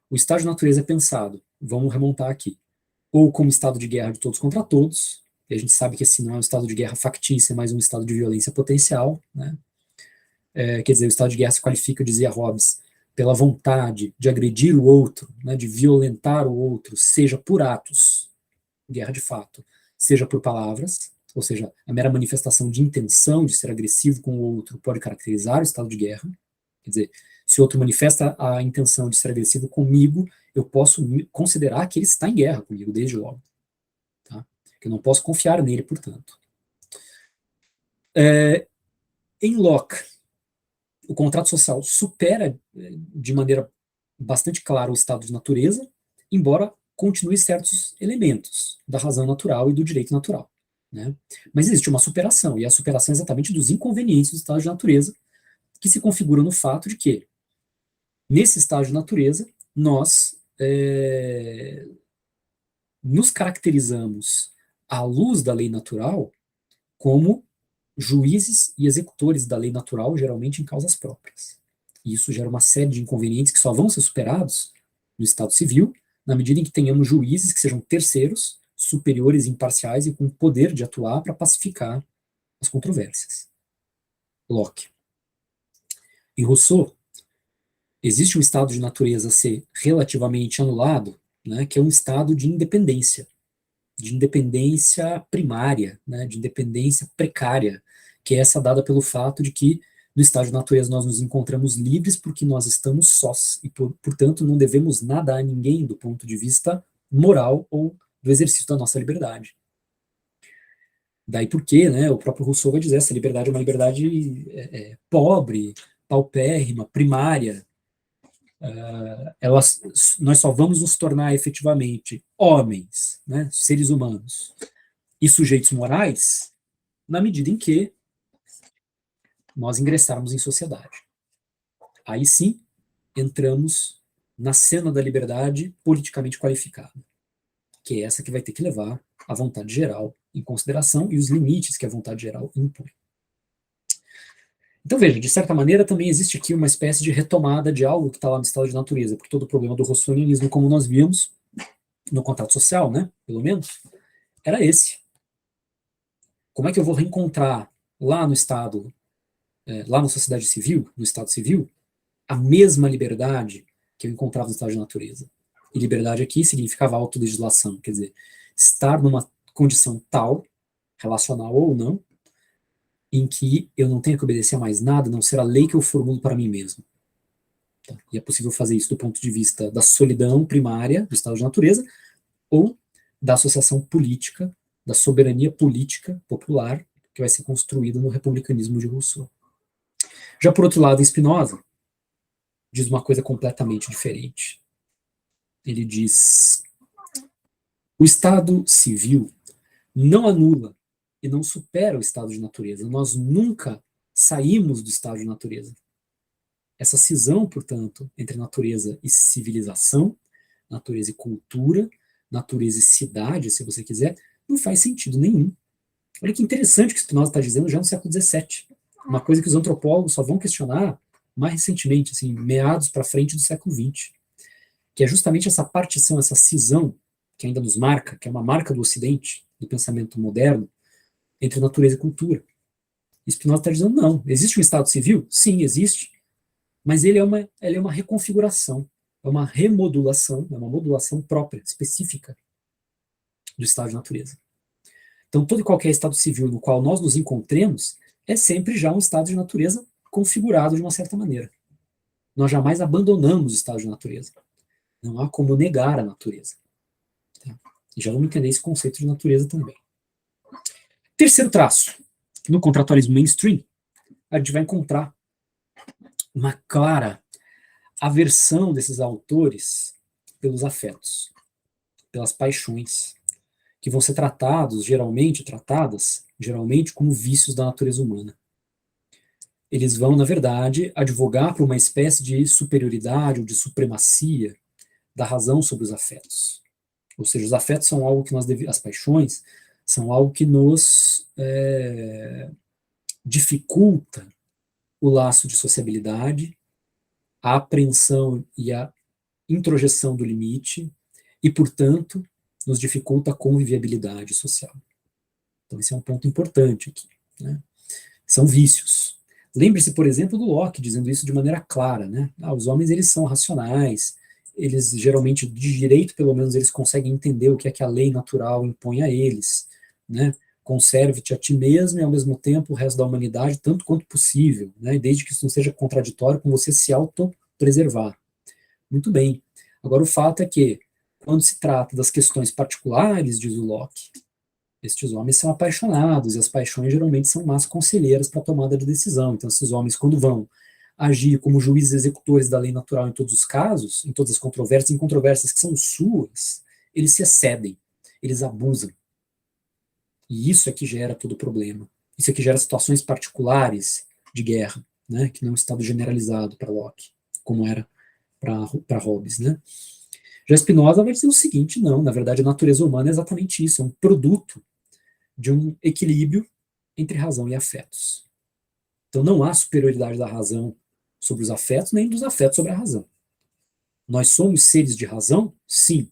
O estado de natureza é pensado, vamos remontar aqui, ou como estado de guerra de todos contra todos, e a gente sabe que esse não é um estado de guerra factício, é mais um estado de violência potencial. Né? Quer dizer, o estado de guerra se qualifica, dizia Hobbes, pela vontade de agredir o outro, né, de violentar o outro, seja por atos, guerra de fato, seja por palavras, ou seja, a mera manifestação de intenção de ser agressivo com o outro pode caracterizar o estado de guerra. Quer dizer, se o outro manifesta a intenção de ser agressivo comigo, eu posso considerar que ele está em guerra comigo, desde logo. Tá? Que eu não posso confiar nele, portanto. Em Locke, o contrato social supera de maneira bastante clara o estado de natureza, embora continue certos elementos da razão natural e do direito natural. Né? Mas existe uma superação, e a superação é exatamente dos inconvenientes do estado de natureza, que se configura no fato de que, nesse estado de natureza, nós nos caracterizamos, à luz da lei natural, como juízes e executores da lei natural, geralmente em causas próprias. E isso gera uma série de inconvenientes que só vão ser superados no Estado civil, na medida em que tenhamos juízes que sejam terceiros, superiores, imparciais e com poder de atuar para pacificar as controvérsias. Locke. Em Rousseau, existe um estado de natureza a ser relativamente anulado, né, que é um estado de independência primária, né, de independência precária, que é essa dada pelo fato de que no estado de natureza nós nos encontramos livres porque nós estamos sós e, portanto, não devemos nada a ninguém do ponto de vista moral ou do exercício da nossa liberdade. Daí porque, né, o próprio Rousseau vai dizer, essa liberdade é uma liberdade pobre, paupérrima, primária. Nós só vamos nos tornar efetivamente homens, né, seres humanos e sujeitos morais na medida em que nós ingressarmos em sociedade. Aí sim, entramos na cena da liberdade politicamente qualificada. que é essa que vai ter que levar a vontade geral em consideração e os limites que a vontade geral impõe. Então veja, de certa maneira também existe aqui uma espécie de retomada de algo que está lá no estado de natureza, porque todo o problema do rousseauianismo, como nós vimos no contrato social, né, pelo menos, era esse. Como é que eu vou reencontrar lá no estado, lá na sociedade civil, no estado civil, a mesma liberdade que eu encontrava no estado de natureza? E liberdade aqui significava autolegislação, quer dizer, estar numa condição tal, relacional ou não, em que eu não tenho que obedecer a mais nada, a não ser a lei que eu formulo para mim mesmo. Tá? E é possível fazer isso do ponto de vista da solidão primária do estado de natureza ou da associação política, da soberania política popular que vai ser construída no republicanismo de Rousseau. Já por outro lado, Spinoza diz uma coisa completamente diferente. Ele diz: o estado civil não anula e não supera o estado de natureza. Nós nunca saímos do estado de natureza. Essa cisão, portanto, entre natureza e civilização, natureza e cultura, natureza e cidade, se você quiser, não faz sentido nenhum. Olha que interessante o que Spinoza está dizendo já no século XVII. Uma coisa que os antropólogos só vão questionar mais recentemente, assim, meados para frente do século XX, que é justamente essa partição, essa cisão que ainda nos marca, que é uma marca do Ocidente, do pensamento moderno, entre natureza e cultura. E Spinoza está dizendo, não, existe um Estado civil? Sim, existe, mas ele é uma reconfiguração, é uma remodulação, é uma modulação própria, específica do estado de natureza. Então, todo e qualquer estado civil no qual nós nos encontremos é sempre já um estado de natureza configurado de uma certa maneira. Nós jamais abandonamos o estado de natureza. Não há como negar a natureza. Tá? E já vamos entender esse conceito de natureza também. Terceiro traço. No contratualismo mainstream, a gente vai encontrar uma clara aversão desses autores pelos afetos, pelas paixões, que vão ser tratadas geralmente como vícios da natureza humana. Eles vão, na verdade, advogar por uma espécie de superioridade ou de supremacia da razão sobre os afetos. Ou seja, os afetos são algo que as paixões são algo que nos dificulta o laço de sociabilidade, a apreensão e a introjeção do limite, e, portanto, nos dificulta a conviviabilidade social. Então, esse é um ponto importante aqui. Né? São vícios. Lembre-se, por exemplo, do Locke dizendo isso de maneira clara. Né? Os homens, eles são racionais, eles geralmente, de direito, pelo menos, eles conseguem entender o que é que a lei natural impõe a eles. Né? Conserve-te a ti mesmo e, ao mesmo tempo, o resto da humanidade, tanto quanto possível, né? Desde que isso não seja contraditório com você se autopreservar. Muito bem. Agora, o fato é que, quando se trata das questões particulares, diz o Locke, estes homens são apaixonados, e as paixões geralmente são más conselheiras para a tomada de decisão. Então, esses homens, quando vão agir como juízes executores da lei natural em todos os casos, em todas as controvérsias, em controvérsias que são suas, eles se excedem, eles abusam. E isso é que gera todo o problema. Isso é que gera situações particulares de guerra, né, que não é um estado generalizado para Locke, como era para Hobbes, né? Já Spinoza vai dizer o seguinte, não, na verdade a natureza humana é exatamente isso, é um produto de um equilíbrio entre razão e afetos. Então não há superioridade da razão sobre os afetos, nem dos afetos sobre a razão. Nós somos seres de razão? Sim.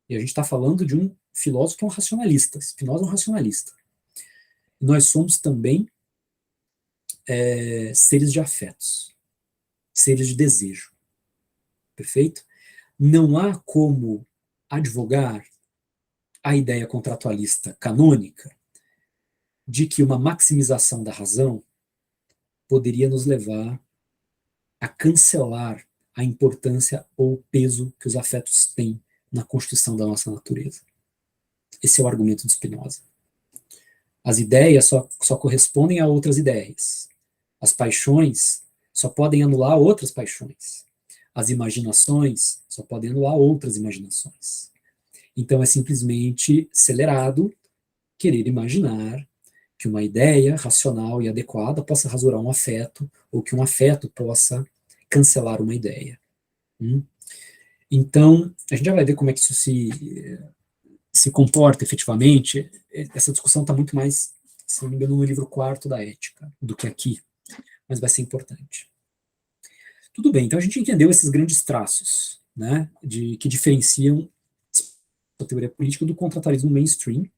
E a gente está falando de um filósofo que é um racionalista, Spinoza é um racionalista. E nós somos também seres de afetos, seres de desejo. Perfeito? Não há como advogar a ideia contratualista canônica de que uma maximização da razão poderia nos levar a cancelar a importância ou o peso que os afetos têm na constituição da nossa natureza. Esse é o argumento de Spinoza. As ideias só correspondem a outras ideias. As paixões só podem anular outras paixões. As imaginações só podem anular outras imaginações. Então é simplesmente acelerado querer imaginar que uma ideia racional e adequada possa rasurar um afeto, ou que um afeto possa cancelar uma ideia. Então, a gente já vai ver como é que isso se comporta efetivamente, essa discussão está muito mais, se não me engano, no livro 4º da Ética, do que aqui, mas vai ser importante. Tudo bem, então a gente entendeu esses grandes traços, né, que diferenciam a teoria política do contratualismo mainstream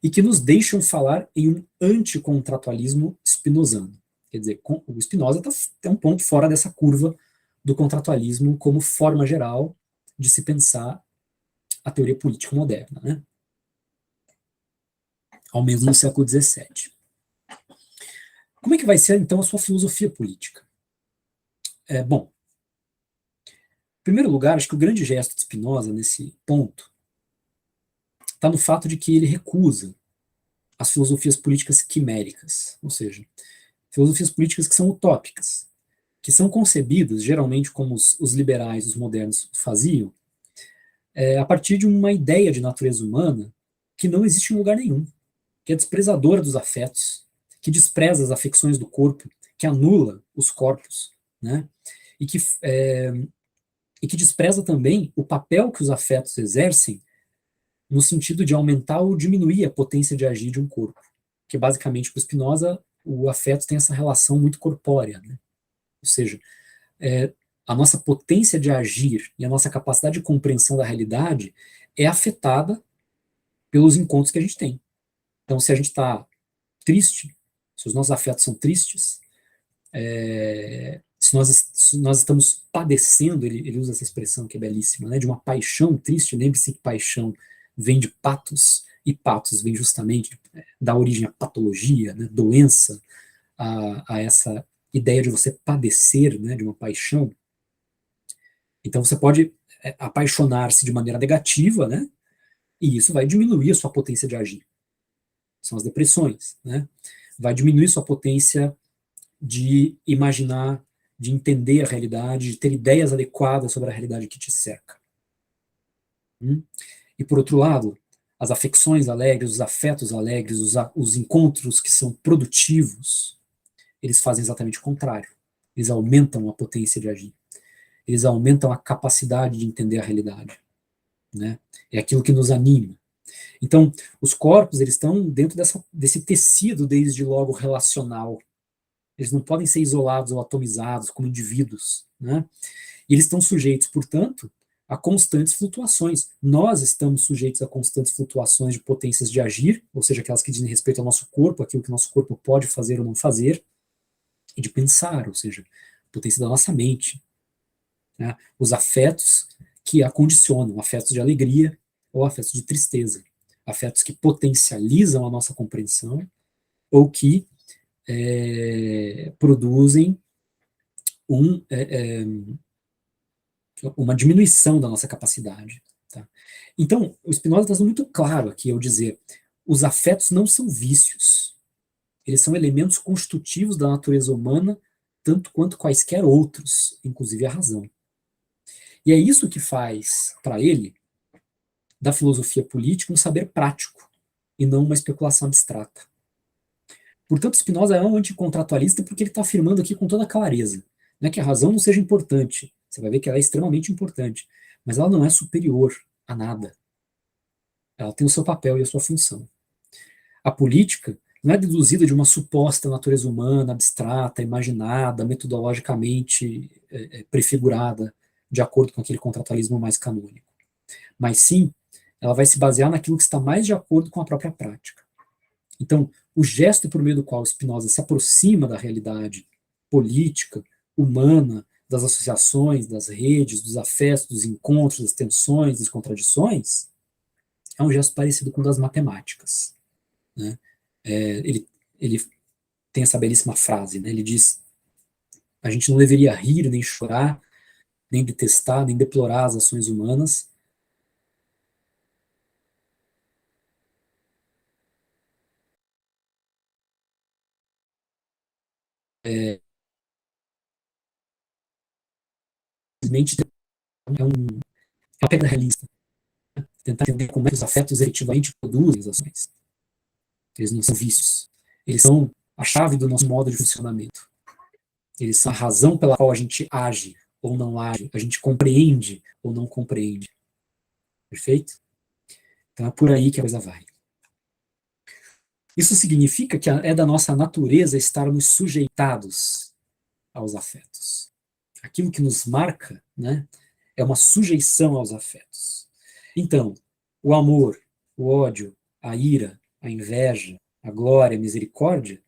e que nos deixam falar em um anticontratualismo spinozano. Quer dizer, o Spinoza está um ponto fora dessa curva do contratualismo como forma geral de se pensar a teoria política moderna, né? Ao menos no século XVII. Como é que vai ser, então, a sua filosofia política? Bom, em primeiro lugar, acho que o grande gesto de Spinoza nesse ponto está no fato de que ele recusa as filosofias políticas quiméricas, ou seja, filosofias políticas que são utópicas, que são concebidas, geralmente como os liberais, os modernos faziam, a partir de uma ideia de natureza humana que não existe em lugar nenhum, que é desprezadora dos afetos, que despreza as afecções do corpo, que anula os corpos, né? E que despreza também o papel que os afetos exercem no sentido de aumentar ou diminuir a potência de agir de um corpo. Que basicamente, para o Spinoza, o afeto tem essa relação muito corpórea, né? Ou seja, a nossa potência de agir e a nossa capacidade de compreensão da realidade é afetada pelos encontros que a gente tem. Então, se a gente está triste, se os nossos afetos são tristes, se nós estamos padecendo, ele usa essa expressão que é belíssima, né, de uma paixão triste, lembre-se que paixão vem de patos, e patos vem justamente da origem à patologia, né, doença, a essa ideia de você padecer, né, de uma paixão. Então você pode apaixonar-se de maneira negativa, né, e isso vai diminuir a sua potência de agir. São as depressões, né? Vai diminuir sua potência de imaginar, de entender a realidade, de ter ideias adequadas sobre a realidade que te cerca. E por outro lado, as afecções alegres, os afetos alegres, os encontros que são produtivos, eles fazem exatamente o contrário. Eles aumentam a potência de agir. Eles aumentam a capacidade de entender a realidade, né? É aquilo que nos anima. Então, os corpos, eles estão dentro desse tecido, desde logo, relacional. Eles não podem ser isolados ou atomizados como indivíduos, né? E eles estão sujeitos, portanto, a constantes flutuações. Nós estamos sujeitos a constantes flutuações de potências de agir, ou seja, aquelas que dizem respeito ao nosso corpo, aquilo que o nosso corpo pode fazer ou não fazer, e de pensar, ou seja, a potência da nossa mente, né? Os afetos que a condicionam, afetos de alegria ou afetos de tristeza, afetos que potencializam a nossa compreensão ou que produzem uma diminuição da nossa capacidade. Tá? Então, o Spinoza está muito claro aqui ao dizer: os afetos não são vícios, eles são elementos constitutivos da natureza humana, tanto quanto quaisquer outros, inclusive a razão. E é isso que faz, para ele, da filosofia política um saber prático, e não uma especulação abstrata. Portanto, Spinoza é um anticontratualista porque ele está afirmando aqui com toda clareza, não é que a razão não seja importante, você vai ver que ela é extremamente importante, mas ela não é superior a nada. Ela tem o seu papel e a sua função. A política não é deduzida de uma suposta natureza humana, abstrata, imaginada, metodologicamente prefigurada, de acordo com aquele contratualismo mais canônico. Mas sim, ela vai se basear naquilo que está mais de acordo com a própria prática. Então, o gesto por meio do qual Spinoza se aproxima da realidade política, humana, das associações, das redes, dos afetos, dos encontros, das tensões, das contradições, é um gesto parecido com o das matemáticas. Né? Ele tem essa belíssima frase, né? Ele diz: a gente não deveria rir, nem chorar, nem detestar, nem deplorar as ações humanas, simplesmente é uma pedra realista. Tentar entender como é que os afetos efetivamente produzem as ações. Eles não são vícios. Eles são a chave do nosso modo de funcionamento. Eles são a razão pela qual a gente age ou não age, a gente compreende ou não compreende. Perfeito? Então é por aí que a coisa vai. Isso significa que é da nossa natureza estarmos sujeitados aos afetos. Aquilo que nos marca, né, é uma sujeição aos afetos. Então, o amor, o ódio, a ira, a inveja, a glória, a misericórdia,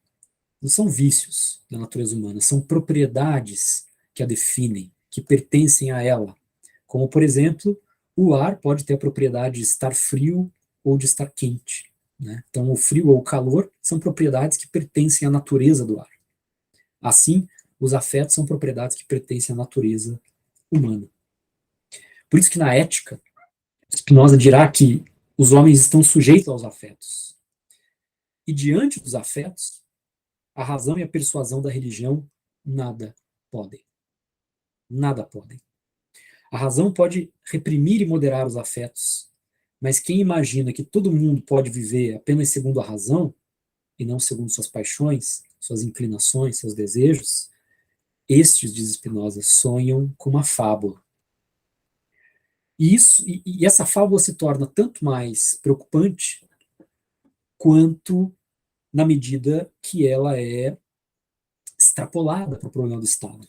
não são vícios da natureza humana, são propriedades que a definem, que pertencem a ela. Como, por exemplo, o ar pode ter a propriedade de estar frio ou de estar quente. Né? Então, o frio ou o calor são propriedades que pertencem à natureza do ar. Assim, os afetos são propriedades que pertencem à natureza humana. Por isso que na ética, Spinoza dirá que os homens estão sujeitos aos afetos. E diante dos afetos, a razão e a persuasão da religião nada podem. Nada podem. A razão pode reprimir e moderar os afetos, mas quem imagina que todo mundo pode viver apenas segundo a razão, e não segundo suas paixões, suas inclinações, seus desejos, estes, diz Spinoza, sonham com uma fábula. E essa fábula se torna tanto mais preocupante quanto na medida que ela é extrapolada para o problema do Estado.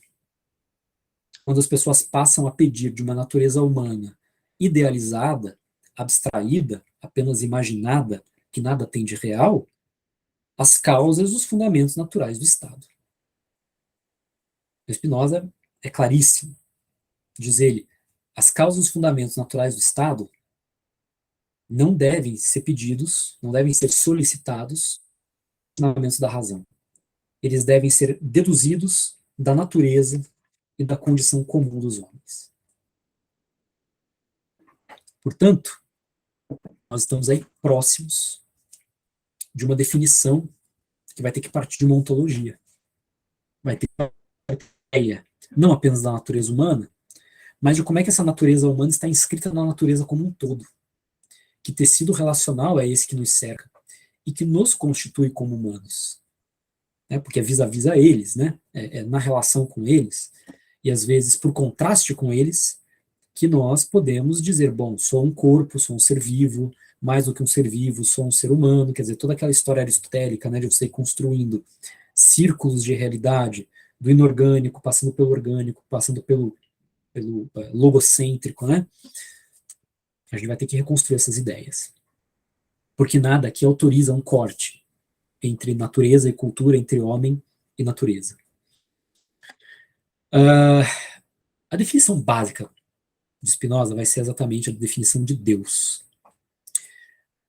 Quando as pessoas passam a pedir de uma natureza humana idealizada, abstraída, apenas imaginada, que nada tem de real, as causas e os fundamentos naturais do Estado. Spinoza é claríssimo. Diz ele, as causas e os fundamentos naturais do Estado não devem ser pedidos, não devem ser solicitados nos fundamentos da razão. Eles devem ser deduzidos da natureza e da condição comum dos homens. Portanto, nós estamos aí próximos de uma definição que vai ter que partir de uma ontologia. Vai ter ideia, não apenas da natureza humana, mas de como é que essa natureza humana está inscrita na natureza como um todo. Que tecido relacional é esse que nos cerca e que nos constitui como humanos. Porque é vis-à-vis a eles, né? É na relação com eles, e às vezes por contraste com eles, que nós podemos dizer, bom, sou um corpo, sou um ser vivo, mais do que um ser vivo, sou um ser humano, quer dizer, toda aquela história aristotélica, né, de você ir construindo círculos de realidade, do inorgânico, passando pelo orgânico, passando pelo logocêntrico, né? A gente vai ter que reconstruir essas ideias. Porque nada aqui autoriza um corte entre natureza e cultura, entre homem e natureza. A definição básica de Spinoza vai ser exatamente a definição de Deus.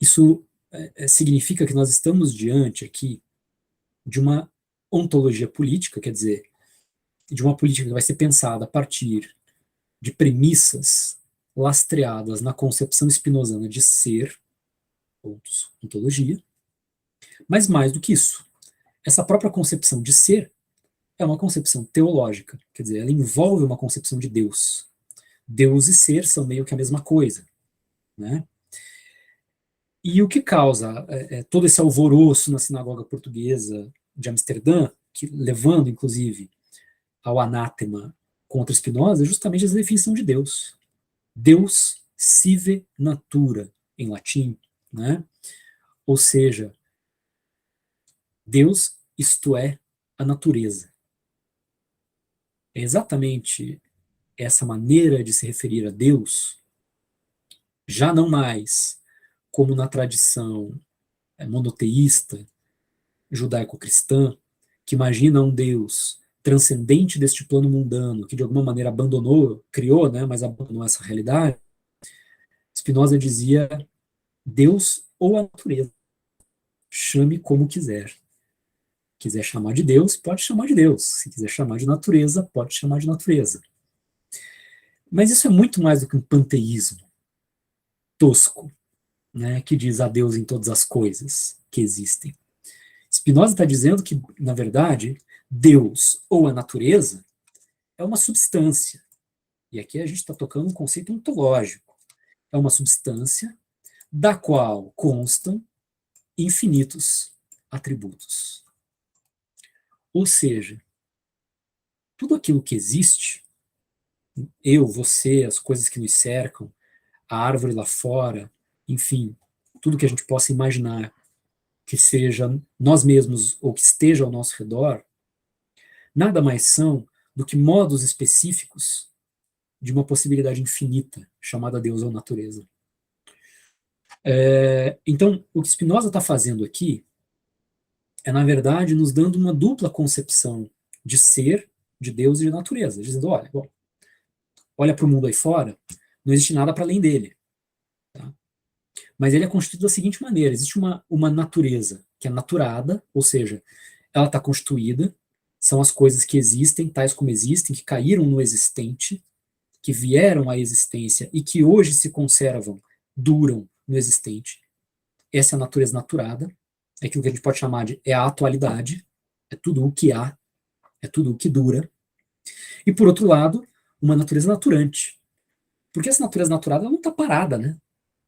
Isso significa que nós estamos diante aqui de uma ontologia política, quer dizer, de uma política que vai ser pensada a partir de premissas lastreadas na concepção spinozana de ser, pontos, ontologia, mas mais do que isso, essa própria concepção de ser é uma concepção teológica, quer dizer, ela envolve uma concepção de Deus. Deus e ser são meio que a mesma coisa, né? E o que causa todo esse alvoroço na sinagoga portuguesa de Amsterdã, que, levando, inclusive, ao anátema contra Spinoza, é justamente essa definição de Deus. Deus sive natura, em latim, né? Ou seja, Deus, isto é, a natureza. É exatamente essa maneira de se referir a Deus, já não mais como na tradição monoteísta, judaico-cristã, que imagina um Deus transcendente deste plano mundano, que de alguma maneira abandonou, criou, né, mas abandonou essa realidade. Spinoza dizia Deus ou a natureza, chame como quiser. Quiser chamar de Deus, pode chamar de Deus. Se quiser chamar de natureza, pode chamar de natureza. Mas isso é muito mais do que um panteísmo tosco, né, que diz a Deus em todas as coisas que existem. Spinoza está dizendo que, na verdade, Deus ou a natureza é uma substância. E aqui a gente está tocando um conceito ontológico. É uma substância da qual constam infinitos atributos. Ou seja, tudo aquilo que existe, eu, você, as coisas que nos cercam, a árvore lá fora, enfim, tudo que a gente possa imaginar que seja nós mesmos ou que esteja ao nosso redor, nada mais são do que modos específicos de uma possibilidade infinita chamada Deus ou natureza. Então, o que Spinoza está fazendo aqui é, na verdade, nos dando uma dupla concepção de ser, de Deus e de natureza, dizendo, olha, bom, olha para o mundo aí fora, não existe nada para além dele. Tá? Mas ele é constituído da seguinte maneira, existe uma natureza que é naturada, ou seja, ela está constituída, são as coisas que existem, tais como existem, que caíram no existente, que vieram à existência e que hoje se conservam, duram no existente. Essa é a natureza naturada, é aquilo que a gente pode chamar de a atualidade, é tudo o que há, é tudo o que dura. E, por outro lado, uma natureza naturante. Porque essa natureza naturada ela não está parada, né?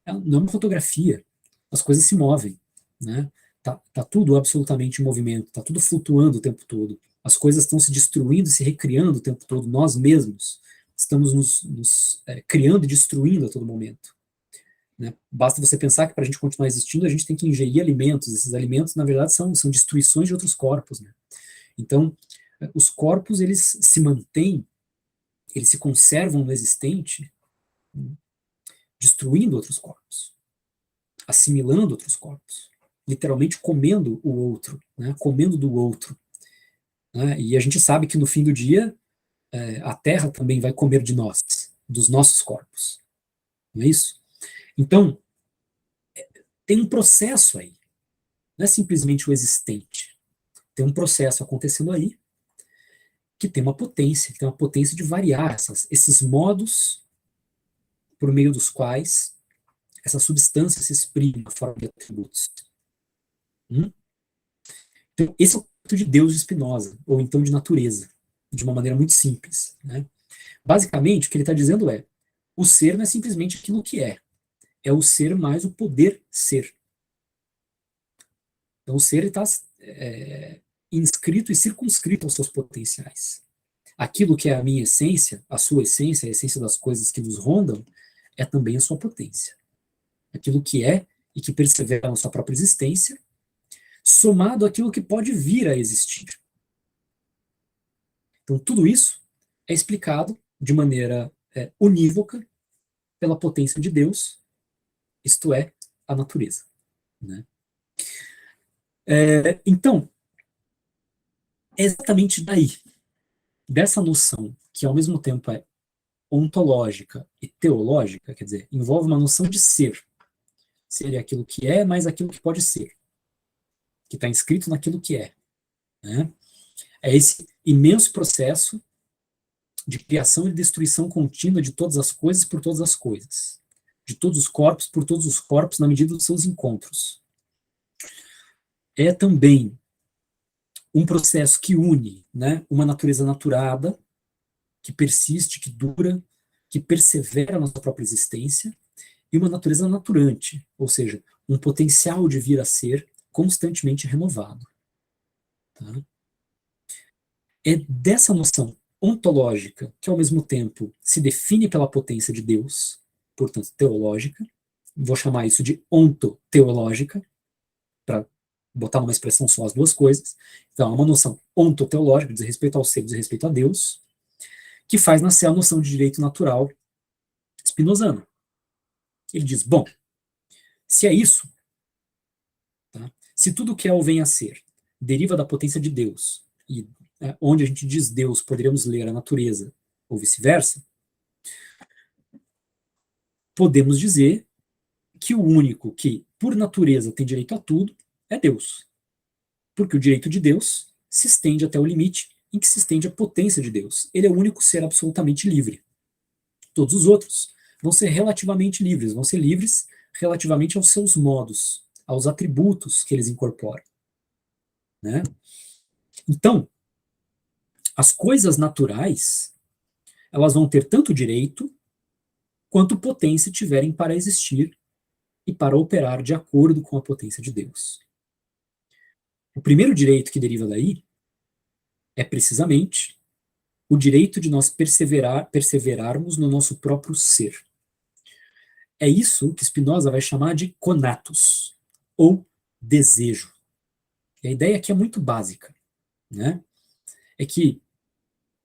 Ela não é uma fotografia. As coisas se movem, né? Tá tudo absolutamente em movimento, tá tudo flutuando o tempo todo. As coisas estão se destruindo e se recriando o tempo todo. Nós mesmos estamos nos criando e destruindo a todo momento. Né? Basta você pensar que para a gente continuar existindo, a gente tem que ingerir alimentos. Esses alimentos, na verdade, são destruições de outros corpos. Né? Então, os corpos, eles se mantêm, eles se conservam no existente, destruindo outros corpos, assimilando outros corpos, literalmente comendo o outro, né? Comendo do outro. Né? E a gente sabe que no fim do dia, a Terra também vai comer de nós, dos nossos corpos. Não é isso? Então, tem um processo aí. Não é simplesmente o existente. Tem um processo acontecendo aí que tem uma potência, que tem uma potência de variar esses modos por meio dos quais essa substância se exprime na forma de atributos. Então, esse é o conceito de Deus de Spinoza, ou então de natureza, de uma maneira muito simples. Né? Basicamente, o que ele está dizendo é: o ser não é simplesmente aquilo que é o ser mais o poder ser. Então, o ser está inscrito e circunscrito aos seus potenciais. Aquilo que é a minha essência, a sua essência, a essência das coisas que nos rondam, é também a sua potência. Aquilo que é e que persevera na sua própria existência, somado àquilo que pode vir a existir. Então, tudo isso é explicado de maneira unívoca pela potência de Deus, isto é, a natureza. Né? Então, é exatamente daí, dessa noção, que ao mesmo tempo é ontológica e teológica, quer dizer, envolve uma noção de ser. Ser é aquilo que é, mais aquilo que pode ser, que está inscrito naquilo que é. Né? É esse imenso processo de criação e destruição contínua de todas as coisas por todas as coisas, de todos os corpos por todos os corpos na medida dos seus encontros. É também um processo que une, né, uma natureza naturada, que persiste, que dura, que persevera na sua própria existência, e uma natureza naturante, ou seja, um potencial de vir a ser constantemente renovado. Tá? É dessa noção ontológica que, ao mesmo tempo, se define pela potência de Deus, portanto, teológica, vou chamar isso de ontoteológica, para botar numa expressão só as duas coisas. Então, é uma noção ontoteológica, diz respeito ao ser, diz respeito a Deus, que faz nascer a noção de direito natural spinozana. Ele diz, bom, se é isso, tá? Se tudo que é ou vem a ser deriva da potência de Deus, e onde a gente diz Deus, poderíamos ler a natureza, ou vice-versa, podemos dizer que o único que, por natureza, tem direito a tudo é Deus. Porque o direito de Deus se estende até o limite em que se estende a potência de Deus. Ele é o único ser absolutamente livre. Todos os outros vão ser relativamente livres, vão ser livres relativamente aos seus modos, aos atributos que eles incorporam. Né? Então, as coisas naturais, elas vão ter tanto direito quanto potência tiverem para existir e para operar de acordo com a potência de Deus. O primeiro direito que deriva daí é precisamente o direito de nós perseverarmos no nosso próprio ser. É isso que Spinoza vai chamar de conatus, ou desejo. E a ideia aqui é muito básica, né? É que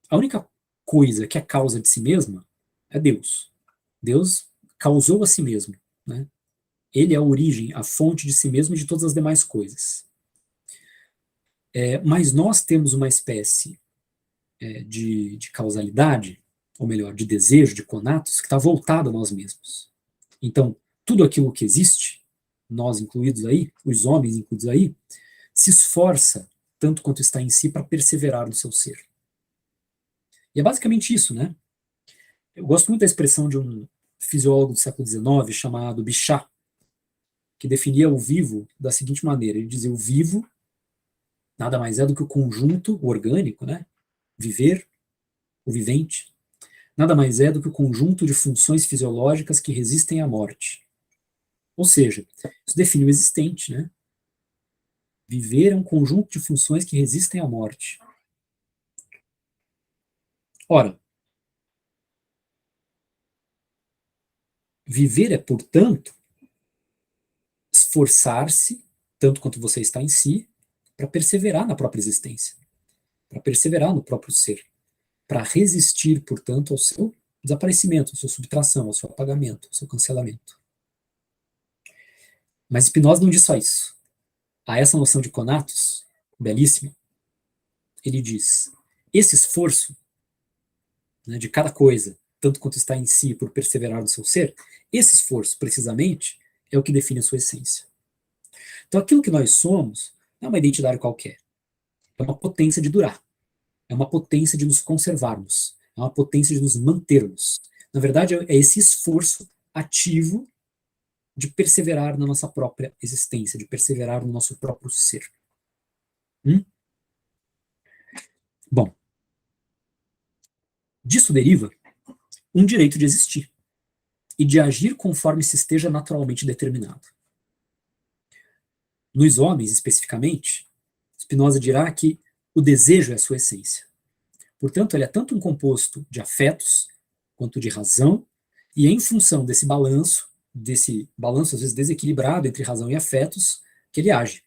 a única coisa que é causa de si mesma é Deus. Deus causou a si mesmo, né? Ele é a origem, a fonte de si mesmo e de todas as demais coisas. Mas nós temos uma espécie de causalidade, ou melhor, de desejo, de conatos, que está voltado a nós mesmos. Então, tudo aquilo que existe, nós incluídos aí, os homens incluídos aí, se esforça, tanto quanto está em si, para perseverar no seu ser. E é basicamente isso, né? Eu gosto muito da expressão de um fisiólogo do século XIX chamado Bichat, que definia o vivo da seguinte maneira: ele dizia: o vivo nada mais é do que o conjunto o orgânico, né? Viver, o vivente, nada mais é do que o conjunto de funções fisiológicas que resistem à morte. Ou seja, isso define o existente, né? Viver é um conjunto de funções que resistem à morte. Ora, viver é, portanto, esforçar-se, tanto quanto você está em si, para perseverar na própria existência, para perseverar no próprio ser, para resistir, portanto, ao seu desaparecimento, à sua subtração, ao seu apagamento, ao seu cancelamento. Mas Spinoza não diz só isso. A essa noção de conatos, belíssima, ele diz: esse esforço, né, de cada coisa, tanto quanto está em si, por perseverar no seu ser, esse esforço, precisamente, é o que define a sua essência. Então, aquilo que nós somos não é uma identidade qualquer, é uma potência de durar, é uma potência de nos conservarmos, é uma potência de nos mantermos. Na verdade, é esse esforço ativo de perseverar na nossa própria existência, de perseverar no nosso próprio ser. Bom, disso deriva um direito de existir e de agir conforme se esteja naturalmente determinado. Nos homens, especificamente, Spinoza dirá que o desejo é a sua essência. Portanto, ele é tanto um composto de afetos quanto de razão, e é em função desse balanço às vezes desequilibrado entre razão e afetos, que ele age,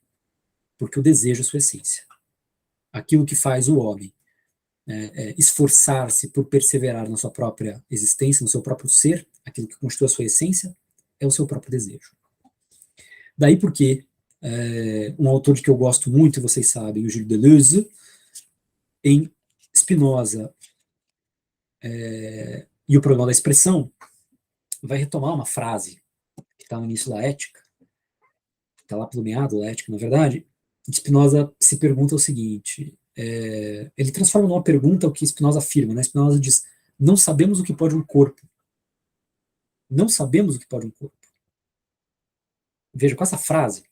porque o desejo é a sua essência. Aquilo que faz o homem esforçar-se por perseverar na sua própria existência, no seu próprio ser, aquilo que constitui a sua essência, é o seu próprio desejo. Daí porque um autor de que eu gosto muito, vocês sabem, o Gilles Deleuze, em Spinoza e o problema da expressão, vai retomar uma frase que está no início da Ética, está lá pelo meado da Ética, na verdade. Spinoza se pergunta o seguinte, ele transforma numa pergunta o que Spinoza afirma, né? Spinoza diz: não sabemos o que pode um corpo. Não sabemos o que pode um corpo. Veja, com essa frase,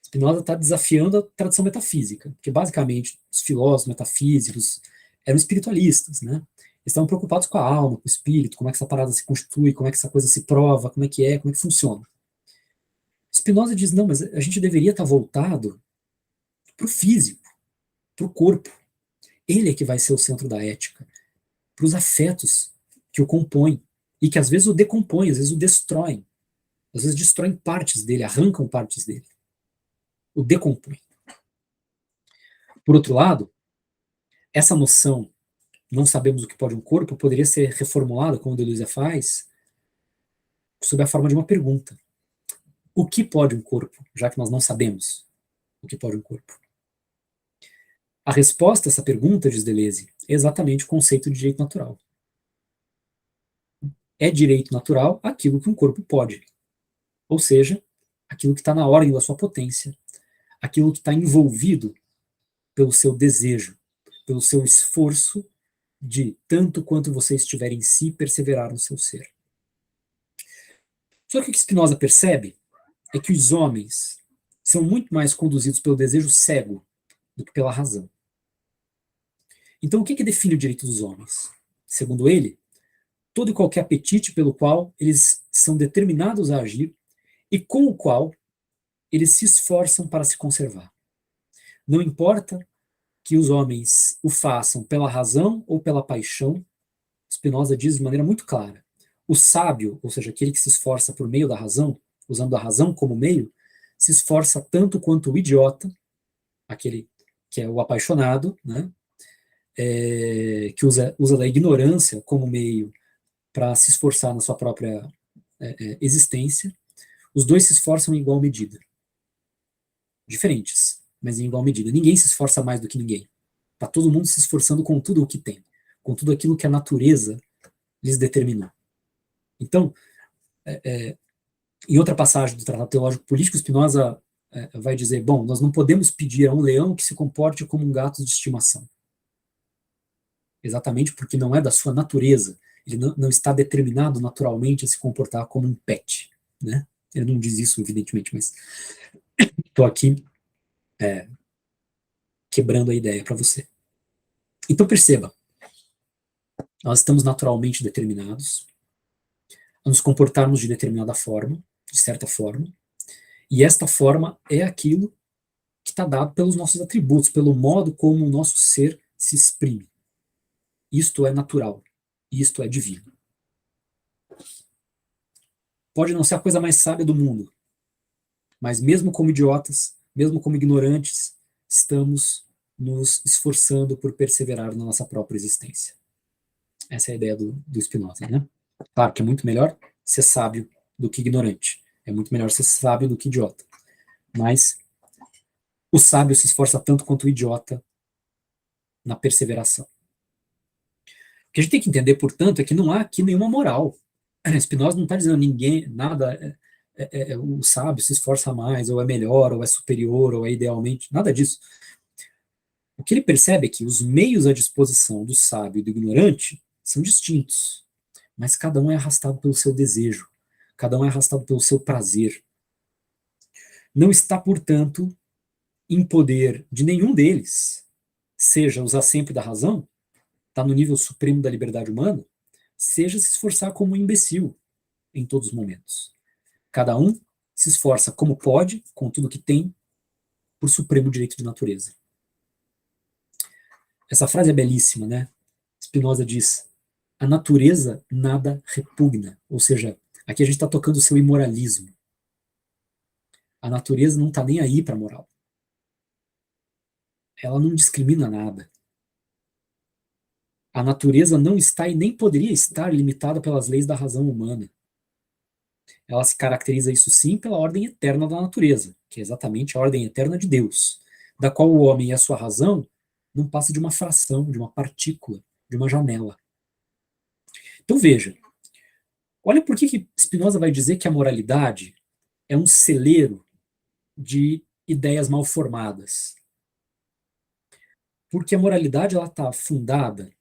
Spinoza está desafiando a tradição metafísica, porque basicamente os filósofos metafísicos eram espiritualistas, né? Eles estavam preocupados com a alma, com o espírito, como é que essa parada se constitui, como é que essa coisa se prova, como é que funciona. Spinoza diz: não, mas a gente deveria estar voltado para o físico, para o corpo. Ele é que vai ser o centro da ética, para os afetos que o compõem, e que às vezes o decompõem, às vezes o destroem, às vezes destroem partes dele, arrancam partes dele, o decompõem. Por outro lado, essa noção, não sabemos o que pode um corpo, poderia ser reformulada, como Deleuze faz, sob a forma de uma pergunta: o que pode um corpo, já que nós não sabemos o que pode um corpo? A resposta a essa pergunta, diz Deleuze, é exatamente o conceito de direito natural. É direito natural aquilo que um corpo pode, ou seja, aquilo que está na ordem da sua potência, aquilo que está envolvido pelo seu desejo, pelo seu esforço de, tanto quanto você estiver em si, perseverar no seu ser. Só que o que Spinoza percebe é que os homens são muito mais conduzidos pelo desejo cego do que pela razão. Então, o que define o direito dos homens? Segundo ele, todo e qualquer apetite pelo qual eles são determinados a agir e com o qual eles se esforçam para se conservar. Não importa que os homens o façam pela razão ou pela paixão, Spinoza diz de maneira muito clara: O sábio, ou seja, aquele que se esforça por meio da razão, usando a razão como meio, se esforça tanto quanto o idiota, aquele que é o apaixonado, né? Que usa da ignorância como meio para se esforçar na sua própria existência. Os dois se esforçam em igual medida. Diferentes, mas em igual medida. Ninguém se esforça mais do que ninguém. Está todo mundo se esforçando com tudo o que tem, com tudo aquilo que a natureza lhes determinou. Então, em outra passagem do Tratado Teológico Político, Spinoza vai dizer, bom, nós não podemos pedir a um leão que se comporte como um gato de estimação. Exatamente porque não é da sua natureza. Ele não está determinado naturalmente a se comportar como um pet, né? Ele não diz isso, evidentemente, mas estou aqui quebrando a ideia para você. Então perceba, nós estamos naturalmente determinados a nos comportarmos de determinada forma, de certa forma, e esta forma é aquilo que está dado pelos nossos atributos, pelo modo como o nosso ser se exprime. Isto é natural, isto é divino. Pode não ser a coisa mais sábia do mundo, mas mesmo como idiotas, mesmo como ignorantes, estamos nos esforçando por perseverar na nossa própria existência. Essa é a ideia do Spinoza, né? Claro que é muito melhor ser sábio do que ignorante. É muito melhor ser sábio do que idiota. Mas o sábio se esforça tanto quanto o idiota na perseveração. O que a gente tem que entender, portanto, é que não há aqui nenhuma moral. Spinoza não está dizendo ninguém, nada, o sábio se esforça mais, ou é melhor, ou é superior, ou é idealmente, nada disso. O que ele percebe é que os meios à disposição do sábio e do ignorante são distintos, mas cada um é arrastado pelo seu desejo, cada um é arrastado pelo seu prazer. Não está, portanto, em poder de nenhum deles, seja usar sempre da razão, está no nível supremo da liberdade humana, seja se esforçar como um imbecil em todos os momentos. Cada um se esforça como pode, com tudo que tem, por supremo direito de natureza. Essa frase é belíssima, né? Spinoza diz, a natureza nada repugna, ou seja, aqui a gente está tocando o seu imoralismo. A natureza não está nem aí para a moral. Ela não discrimina nada. A natureza não está e nem poderia estar limitada pelas leis da razão humana. Ela se caracteriza, isso sim, pela ordem eterna da natureza, que é exatamente a ordem eterna de Deus, da qual o homem e a sua razão não passa de uma fração, de uma partícula, de uma janela. Então veja, olha por que Spinoza vai dizer que a moralidade é um celeiro de ideias mal formadas. Porque a moralidade está fundada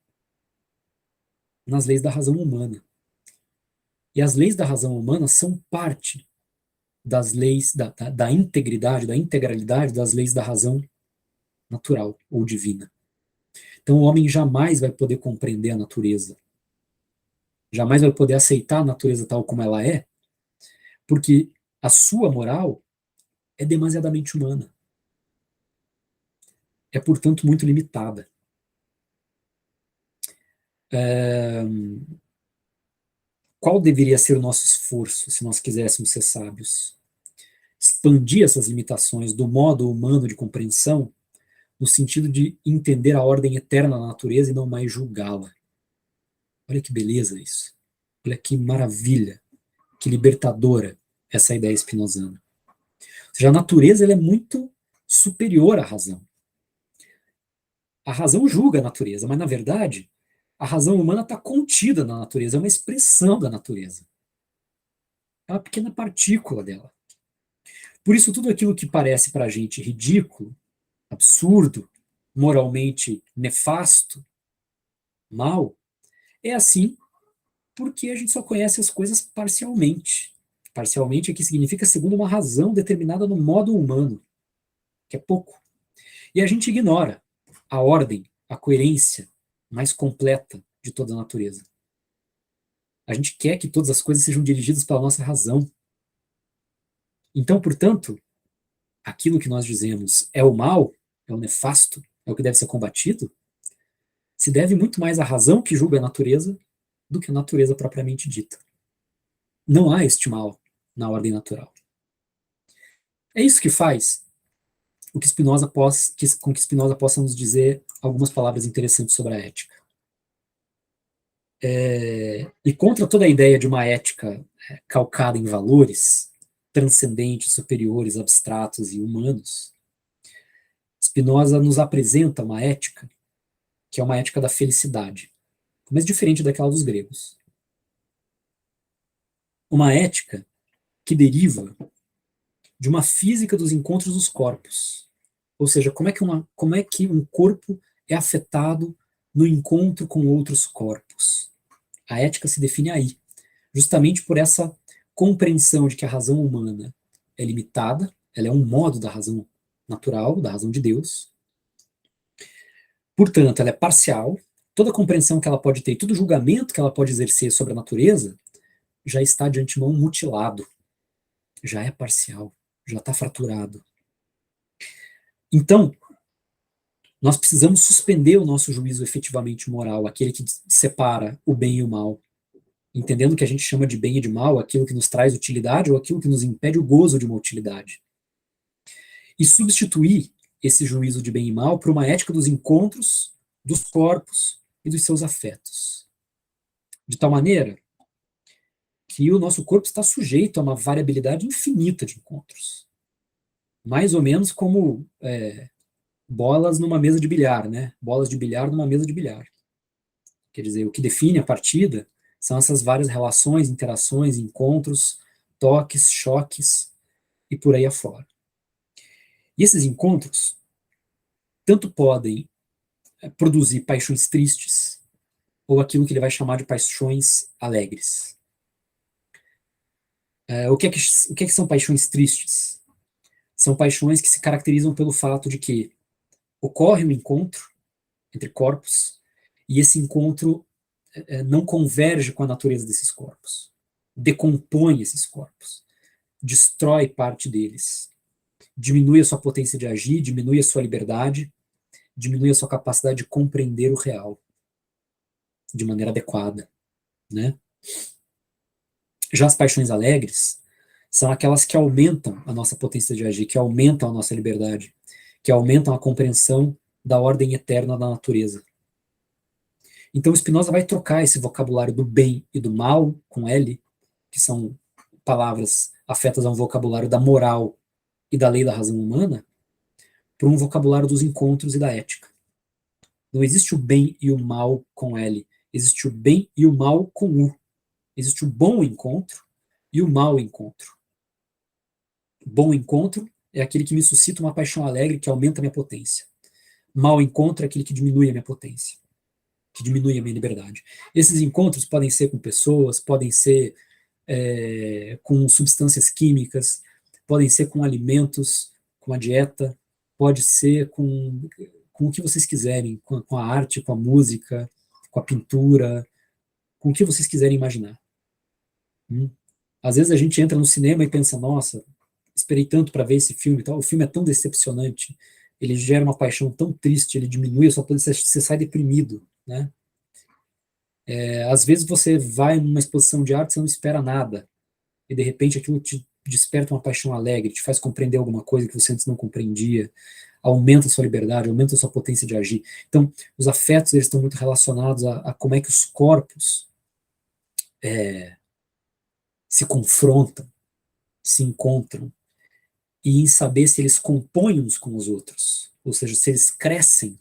nas leis da razão humana. E as leis da razão humana são parte das leis da integridade, da integralidade das leis da razão natural ou divina. Então o homem jamais vai poder compreender a natureza, jamais vai poder aceitar a natureza tal como ela é, porque a sua moral é demasiadamente humana. É, portanto, muito limitada. Qual deveria ser o nosso esforço se nós quiséssemos ser sábios? Expandir essas limitações do modo humano de compreensão no sentido de entender a ordem eterna da natureza e não mais julgá-la. Olha que beleza isso. Olha que maravilha, que libertadora essa ideia spinozana. Ou seja, a natureza ela é muito superior à razão. A razão julga a natureza, mas na verdade a razão humana está contida na natureza, é uma expressão da natureza. É uma pequena partícula dela. Por isso tudo aquilo que parece para a gente ridículo, absurdo, moralmente nefasto, mal, é assim porque a gente só conhece as coisas parcialmente. Parcialmente aqui significa segundo uma razão determinada no modo humano, que é pouco. E a gente ignora a ordem, a coerência mais completa de toda a natureza. A gente quer que todas as coisas sejam dirigidas pela nossa razão. Então, portanto, aquilo que nós dizemos é o mal, é o nefasto, é o que deve ser combatido, se deve muito mais à razão que julga a natureza do que a natureza propriamente dita. não há este mal na ordem natural. É isso que faz com que Spinoza possa nos dizer algumas palavras interessantes sobre a ética. E contra toda a ideia de uma ética calcada em valores transcendentes, superiores, abstratos e humanos, Spinoza nos apresenta uma ética que é uma ética da felicidade, mas diferente daquela dos gregos. Uma ética que deriva de uma física dos encontros dos corpos. Ou seja, como é que um corpo é afetado no encontro com outros corpos. A ética se define aí, justamente por essa compreensão de que a razão humana é limitada, ela é um modo da razão natural, da razão de Deus. Portanto, ela é parcial, toda a compreensão que ela pode ter, todo julgamento que ela pode exercer sobre a natureza, já está de antemão mutilado, já é parcial, já está fraturado. Então, nós precisamos suspender o nosso juízo efetivamente moral, aquele que separa o bem e o mal, entendendo que a gente chama de bem e de mal aquilo que nos traz utilidade ou aquilo que nos impede o gozo de uma utilidade. E substituir esse juízo de bem e mal por uma ética dos encontros, dos corpos e dos seus afetos. De tal maneira que o nosso corpo está sujeito a uma variabilidade infinita de encontros. Mais ou menos como bolas numa mesa de bilhar, né? Bolas de bilhar numa mesa de bilhar. Quer dizer, o que define a partida são essas várias relações, interações, encontros, toques, choques e por aí afora. E esses encontros tanto podem produzir paixões tristes ou aquilo que ele vai chamar de paixões alegres. O que é que são paixões tristes? São paixões que se caracterizam pelo fato de que ocorre um encontro entre corpos e esse encontro não converge com a natureza desses corpos, decompõe esses corpos, destrói parte deles, diminui a sua potência de agir, diminui a sua liberdade, diminui a sua capacidade de compreender o real de maneira adequada, né? Já as paixões alegres são aquelas que aumentam a nossa potência de agir, que aumentam a nossa liberdade, que aumentam a compreensão da ordem eterna da natureza. Então, Spinoza vai trocar esse vocabulário do bem e do mal, com L, que são palavras afetas a um vocabulário da moral e da lei da razão humana, por um vocabulário dos encontros e da ética. Não existe o bem e o mal com L, existe o bem e o mal com U. Existe o bom encontro e o mau encontro. O bom encontro é aquele que me suscita uma paixão alegre que aumenta a minha potência. O mau encontro é aquele que diminui a minha potência, que diminui a minha liberdade. Esses encontros podem ser com pessoas, podem ser com substâncias químicas, podem ser com alimentos, com a dieta, pode ser com o que vocês quiserem, com a arte, com a música, com a pintura, com o que vocês quiserem imaginar. Às vezes a gente entra no cinema e pensa, nossa, esperei tanto para ver esse filme e tal, o filme é tão decepcionante, ele gera uma paixão tão triste, ele diminui a sua potência, você sai deprimido, né? Às vezes você vai numa exposição de arte, você não espera nada, e de repente aquilo te desperta uma paixão alegre, te faz compreender alguma coisa que você antes não compreendia, aumenta a sua liberdade, aumenta a sua potência de agir. Então, os afetos, eles estão muito relacionados a como é que os corpos se confrontam, se encontram, e em saber se eles compõem uns com os outros, ou seja, se eles crescem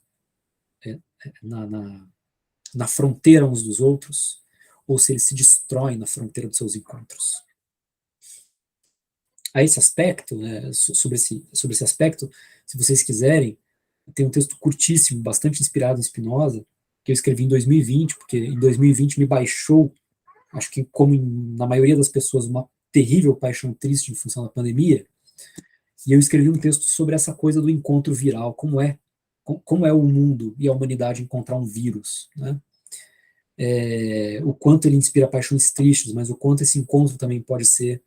na fronteira uns dos outros, ou se eles se destroem na fronteira dos seus encontros. A esse aspecto, né, sobre esse aspecto, se vocês quiserem, tem um texto curtíssimo, bastante inspirado em Spinoza, que eu escrevi em 2020, porque em 2020 me baixou, acho que como na maioria das pessoas, uma terrível paixão triste em função da pandemia, e eu escrevi um texto sobre essa coisa do encontro viral, como é o mundo e a humanidade encontrar um vírus, né? O quanto ele inspira paixões tristes, mas o quanto esse encontro também pode ser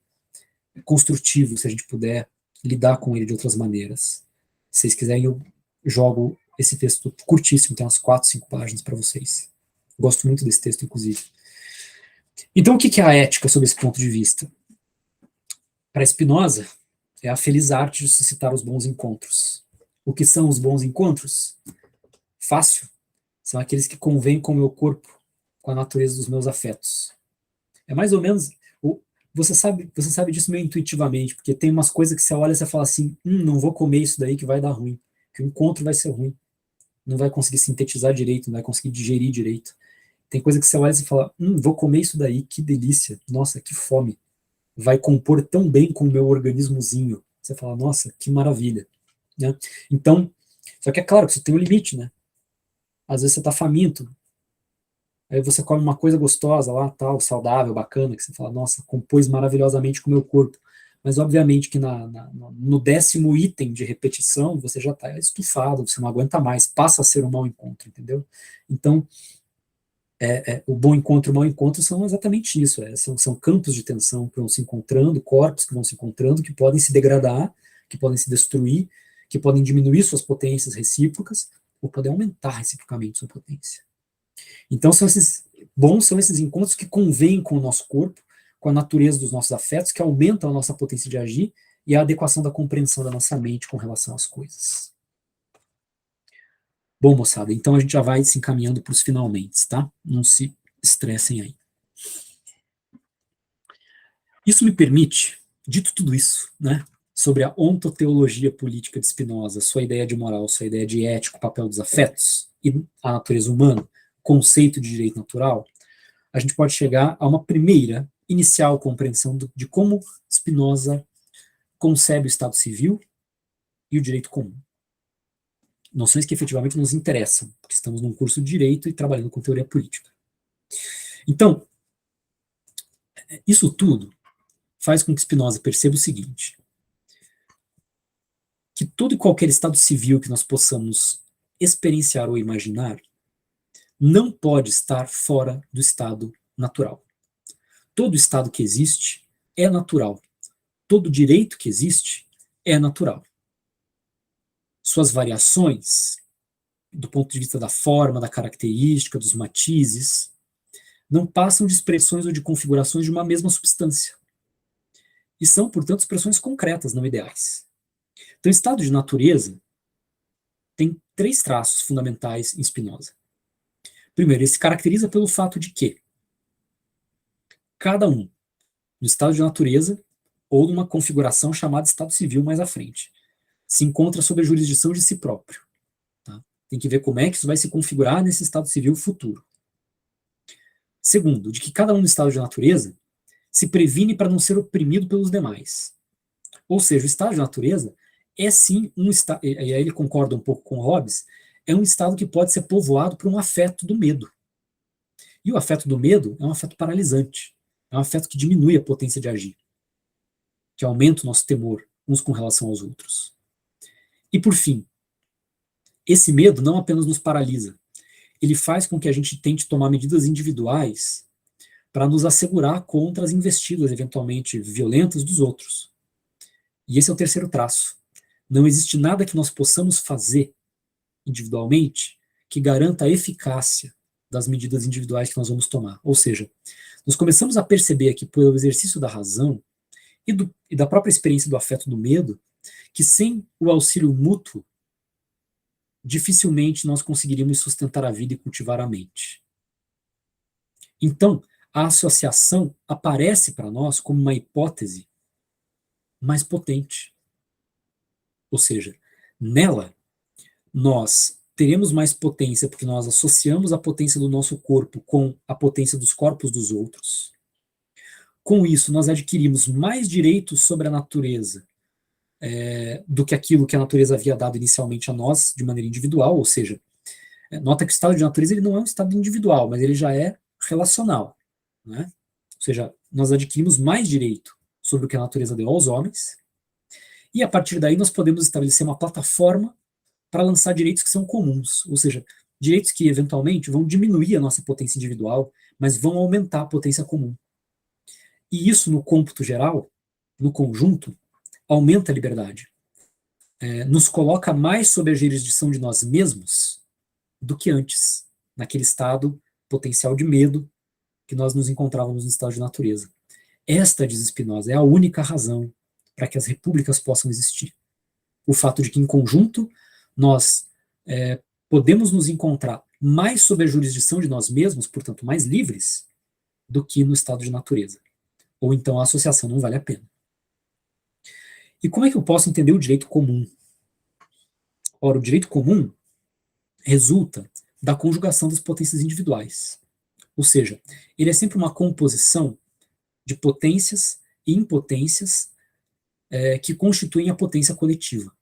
construtivo, se a gente puder lidar com ele de outras maneiras. Se vocês quiserem, eu jogo esse texto curtíssimo, tem umas 4, 5 páginas para vocês. Gosto muito desse texto, inclusive. Então, o que é a ética sob esse ponto de vista? Para Spinoza, é a feliz arte de suscitar os bons encontros. O que são os bons encontros? Fácil. São aqueles que convêm com o meu corpo, com a natureza dos meus afetos. É mais ou menos... Você sabe disso meio intuitivamente, porque tem umas coisas que você olha e você fala assim, não vou comer isso daí que vai dar ruim, que o encontro vai ser ruim, não vai conseguir sintetizar direito, não vai conseguir digerir direito. Tem coisa que você olha e você fala, vou comer isso daí, que delícia, nossa, que fome. Vai compor tão bem com o meu organismozinho. Você fala, nossa, que maravilha. Né? Então, só que é claro que você tem um limite, né? Às vezes você está faminto, aí você come uma coisa gostosa lá, tal, saudável, bacana, que você fala, nossa, compôs maravilhosamente com o meu corpo. Mas obviamente que no 10º item de repetição, você já está estufado, você não aguenta mais, passa a ser um mau encontro, entendeu? Então, o bom encontro e o mau encontro são exatamente isso, são campos de tensão que vão se encontrando, corpos que vão se encontrando, que podem se degradar, que podem se destruir, que podem diminuir suas potências recíprocas, ou podem aumentar reciprocamente sua potência. Então são esses encontros que convêm com o nosso corpo, com a natureza dos nossos afetos, que aumentam a nossa potência de agir e a adequação da compreensão da nossa mente com relação às coisas. Bom, moçada, então a gente já vai se encaminhando para os finalmente, tá? Não se estressem aí. Isso me permite, dito tudo isso, né, sobre a ontoteologia política de Spinoza, sua ideia de moral, sua ideia de ético, o papel dos afetos e a natureza humana, conceito de direito natural, a gente pode chegar a uma primeira, inicial compreensão de como Spinoza concebe o Estado civil e o direito comum. Noções que efetivamente nos interessam, porque estamos num curso de direito e trabalhando com teoria política. Então, isso tudo faz com que Spinoza perceba o seguinte, que todo e qualquer estado civil que nós possamos experienciar ou imaginar não pode estar fora do estado natural. Todo estado que existe é natural. Todo direito que existe é natural. Suas variações, do ponto de vista da forma, da característica, dos matizes, não passam de expressões ou de configurações de uma mesma substância. E são, portanto, expressões concretas, não ideais. Então, o estado de natureza tem 3 traços fundamentais em Spinoza. Primeiro, ele se caracteriza pelo fato de que cada um, no estado de natureza ou numa configuração chamada estado civil mais à frente, se encontra sob a jurisdição de si próprio. Tá? Tem que ver como é que isso vai se configurar nesse estado civil futuro. Segundo, de que cada um no estado de natureza se previne para não ser oprimido pelos demais. Ou seja, o estado de natureza é sim um estado, e aí ele concorda um pouco com Hobbes, é um estado que pode ser povoado por um afeto do medo. E o afeto do medo é um afeto paralisante, é um afeto que diminui a potência de agir, que aumenta o nosso temor uns com relação aos outros. E por fim, esse medo não apenas nos paralisa, ele faz com que a gente tente tomar medidas individuais para nos assegurar contra as investidas eventualmente violentas dos outros. E esse é o terceiro traço. Não existe nada que nós possamos fazer individualmente que garanta a eficácia das medidas individuais que nós vamos tomar. Ou seja, nós começamos a perceber aqui, pelo exercício da razão e da própria experiência do afeto do medo, que sem o auxílio mútuo, dificilmente nós conseguiríamos sustentar a vida e cultivar a mente. Então, a associação aparece para nós como uma hipótese mais potente. Ou seja, nela, nós teremos mais potência porque nós associamos a potência do nosso corpo com a potência dos corpos dos outros. Com isso, nós adquirimos mais direitos sobre a natureza do que aquilo que a natureza havia dado inicialmente a nós de maneira individual, ou seja, nota que o estado de natureza ele não é um estado individual, mas ele já é relacional. Né? Ou seja, nós adquirimos mais direito sobre o que a natureza deu aos homens, e a partir daí nós podemos estabelecer uma plataforma para lançar direitos que são comuns, ou seja, direitos que eventualmente vão diminuir a nossa potência individual, mas vão aumentar a potência comum. E isso no cômputo geral, no conjunto, aumenta a liberdade. Nos coloca mais sob a jurisdição de nós mesmos do que antes, naquele estado potencial de medo que nós nos encontrávamos no estado de natureza. Esta, diz Spinoza, é a única razão para que as repúblicas possam existir. O fato de que, em conjunto, nós podemos nos encontrar mais sob a jurisdição de nós mesmos, portanto, mais livres, do que no estado de natureza. Ou então a associação não vale a pena. E como é que eu posso entender o direito comum? Ora, o direito comum resulta da conjugação das potências individuais. Ou seja, ele é sempre uma composição de potências e impotências que constituem a potência coletiva,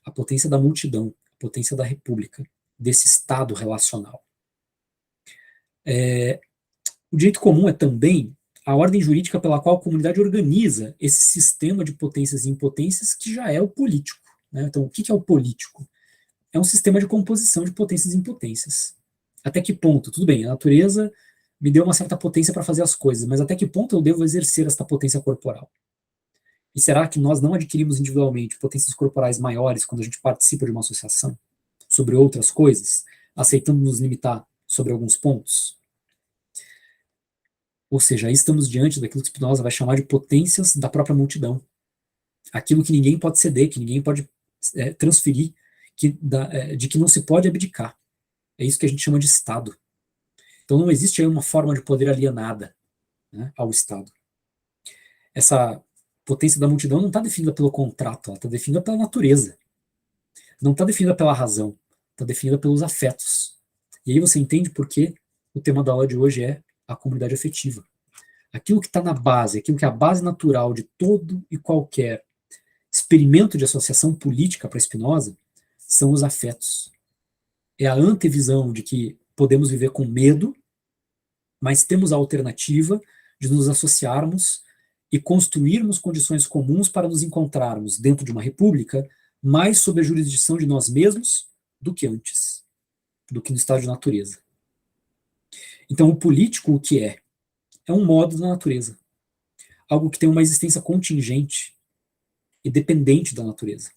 a potência da multidão, a potência da república, desse estado relacional. O direito comum é também a ordem jurídica pela qual a comunidade organiza esse sistema de potências e impotências que já é o político. Né? Então, o que é o político? É um sistema de composição de potências e impotências. Até que ponto? Tudo bem, a natureza me deu uma certa potência para fazer as coisas, mas até que ponto eu devo exercer esta potência corporal? E será que nós não adquirimos individualmente potências corporais maiores quando a gente participa de uma associação sobre outras coisas, aceitando nos limitar sobre alguns pontos? Ou seja, aí estamos diante daquilo que Spinoza vai chamar de potências da própria multidão. Aquilo que ninguém pode ceder, que ninguém pode transferir, de que não se pode abdicar. É isso que a gente chama de Estado. Então não existe aí uma forma de poder alienada, né, ao Estado. Essa potência da multidão não está definida pelo contrato, ela está definida pela natureza. Não está definida pela razão, está definida pelos afetos. E aí você entende por que o tema da aula de hoje é a comunidade afetiva. Aquilo que está na base, aquilo que é a base natural de todo e qualquer experimento de associação política para Spinoza, são os afetos. É a antevisão de que podemos viver com medo, mas temos a alternativa de nos associarmos e construirmos condições comuns para nos encontrarmos dentro de uma república mais sob a jurisdição de nós mesmos do que antes, do que no estado de natureza. Então, o político, o que é? É um modo da natureza, algo que tem uma existência contingente e dependente da natureza.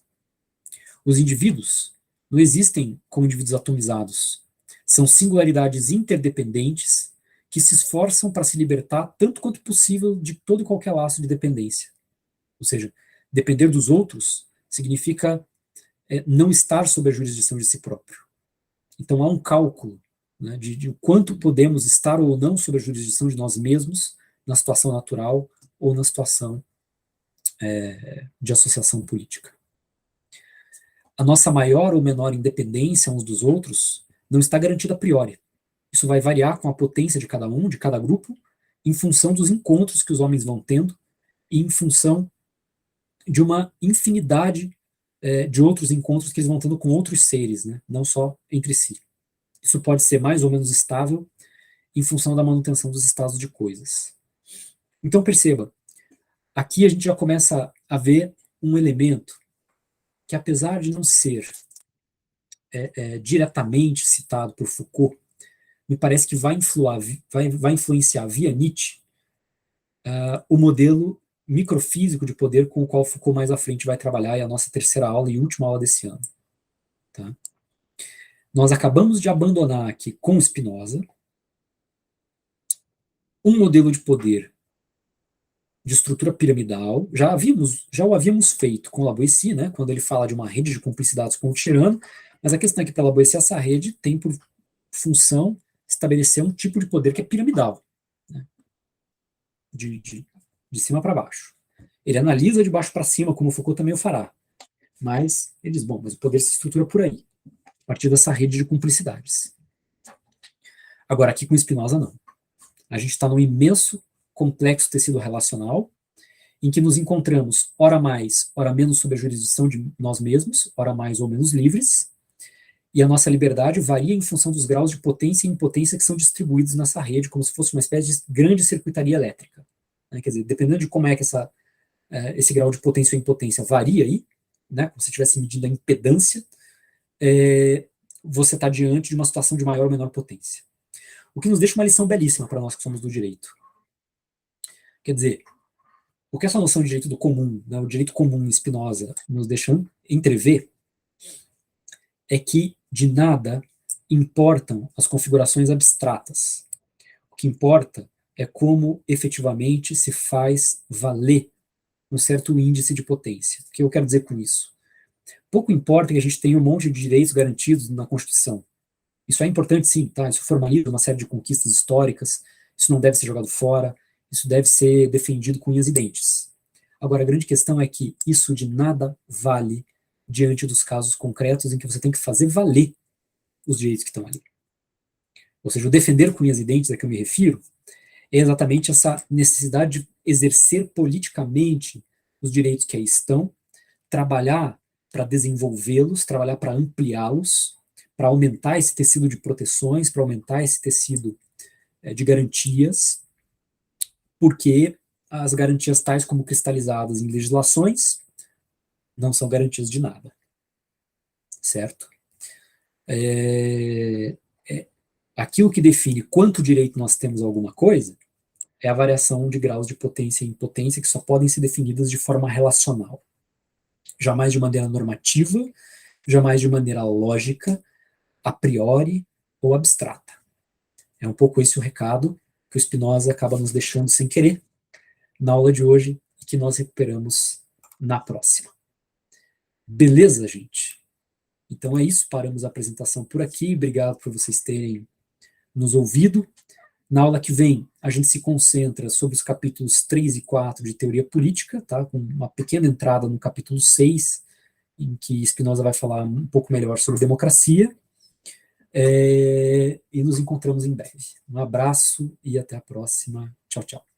Os indivíduos não existem como indivíduos atomizados, são singularidades interdependentes que se esforçam para se libertar tanto quanto possível de todo e qualquer laço de dependência. Ou seja, depender dos outros significa não estar sob a jurisdição de si próprio. Então há um cálculo, né, de quanto podemos estar ou não sob a jurisdição de nós mesmos na situação natural ou na situação de associação política. A nossa maior ou menor independência uns dos outros não está garantida a priori. Isso vai variar com a potência de cada um, de cada grupo, em função dos encontros que os homens vão tendo e em função de uma infinidade de outros encontros que eles vão tendo com outros seres, né? Não só entre si. Isso pode ser mais ou menos estável em função da manutenção dos estados de coisas. Então perceba, aqui a gente já começa a ver um elemento que, apesar de não ser diretamente citado por Foucault, me parece que vai influenciar via Nietzsche o modelo microfísico de poder com o qual Foucault mais à frente vai trabalhar, é a nossa terceira aula e última aula desse ano. Tá? Nós acabamos de abandonar aqui com Spinoza um modelo de poder de estrutura piramidal, já o havíamos feito com Lavoisier, né, quando ele fala de uma rede de cumplicidades com o tirano, mas a questão é que para Lavoisier essa rede tem por função estabelecer um tipo de poder que é piramidal, né, de cima para baixo. Ele analisa de baixo para cima, como Foucault também o fará, mas ele diz, bom, mas o poder se estrutura por aí, a partir dessa rede de cumplicidades. Agora, aqui com Spinoza, não. A gente está num imenso complexo tecido relacional, em que nos encontramos, ora mais, ora menos, sob a jurisdição de nós mesmos, ora mais ou menos livres, e a nossa liberdade varia em função dos graus de potência e impotência que são distribuídos nessa rede, como se fosse uma espécie de grande circuitaria elétrica. Né? Quer dizer, dependendo de como é que esse grau de potência ou impotência varia aí, né? Como se estivesse medindo a impedância, você está diante de uma situação de maior ou menor potência. O que nos deixa uma lição belíssima para nós que somos do direito. Quer dizer, o que essa noção de direito do comum, né, o direito comum em Spinoza, nos deixa entrever é que de nada importam as configurações abstratas. O que importa é como efetivamente se faz valer um certo índice de potência. O que eu quero dizer com isso? Pouco importa que a gente tenha um monte de direitos garantidos na Constituição. Isso é importante, sim, tá? Isso formaliza uma série de conquistas históricas, isso não deve ser jogado fora, isso deve ser defendido com unhas e dentes. Agora, a grande questão é que isso de nada vale diante dos casos concretos em que você tem que fazer valer os direitos que estão ali. Ou seja, o defender com unhas e dentes a que eu me refiro é exatamente essa necessidade de exercer politicamente os direitos que aí estão, trabalhar para desenvolvê-los, trabalhar para ampliá-los, para aumentar esse tecido de proteções, para aumentar esse tecido de garantias, porque as garantias tais como cristalizadas em legislações não são garantias de nada, certo? Aquilo que define quanto direito nós temos a alguma coisa é a variação de graus de potência e impotência que só podem ser definidas de forma relacional. Jamais de maneira normativa, jamais de maneira lógica, a priori ou abstrata. É um pouco esse o recado que o Spinoza acaba nos deixando sem querer na aula de hoje e que nós recuperamos na próxima. Beleza, gente? Então é isso, paramos a apresentação por aqui. Obrigado por vocês terem nos ouvido. Na aula que vem, a gente se concentra sobre os capítulos 3 e 4 de teoria política, tá? Com uma pequena entrada no capítulo 6, em que Spinoza vai falar um pouco melhor sobre democracia. E nos encontramos em breve. Um abraço e até a próxima. Tchau, tchau.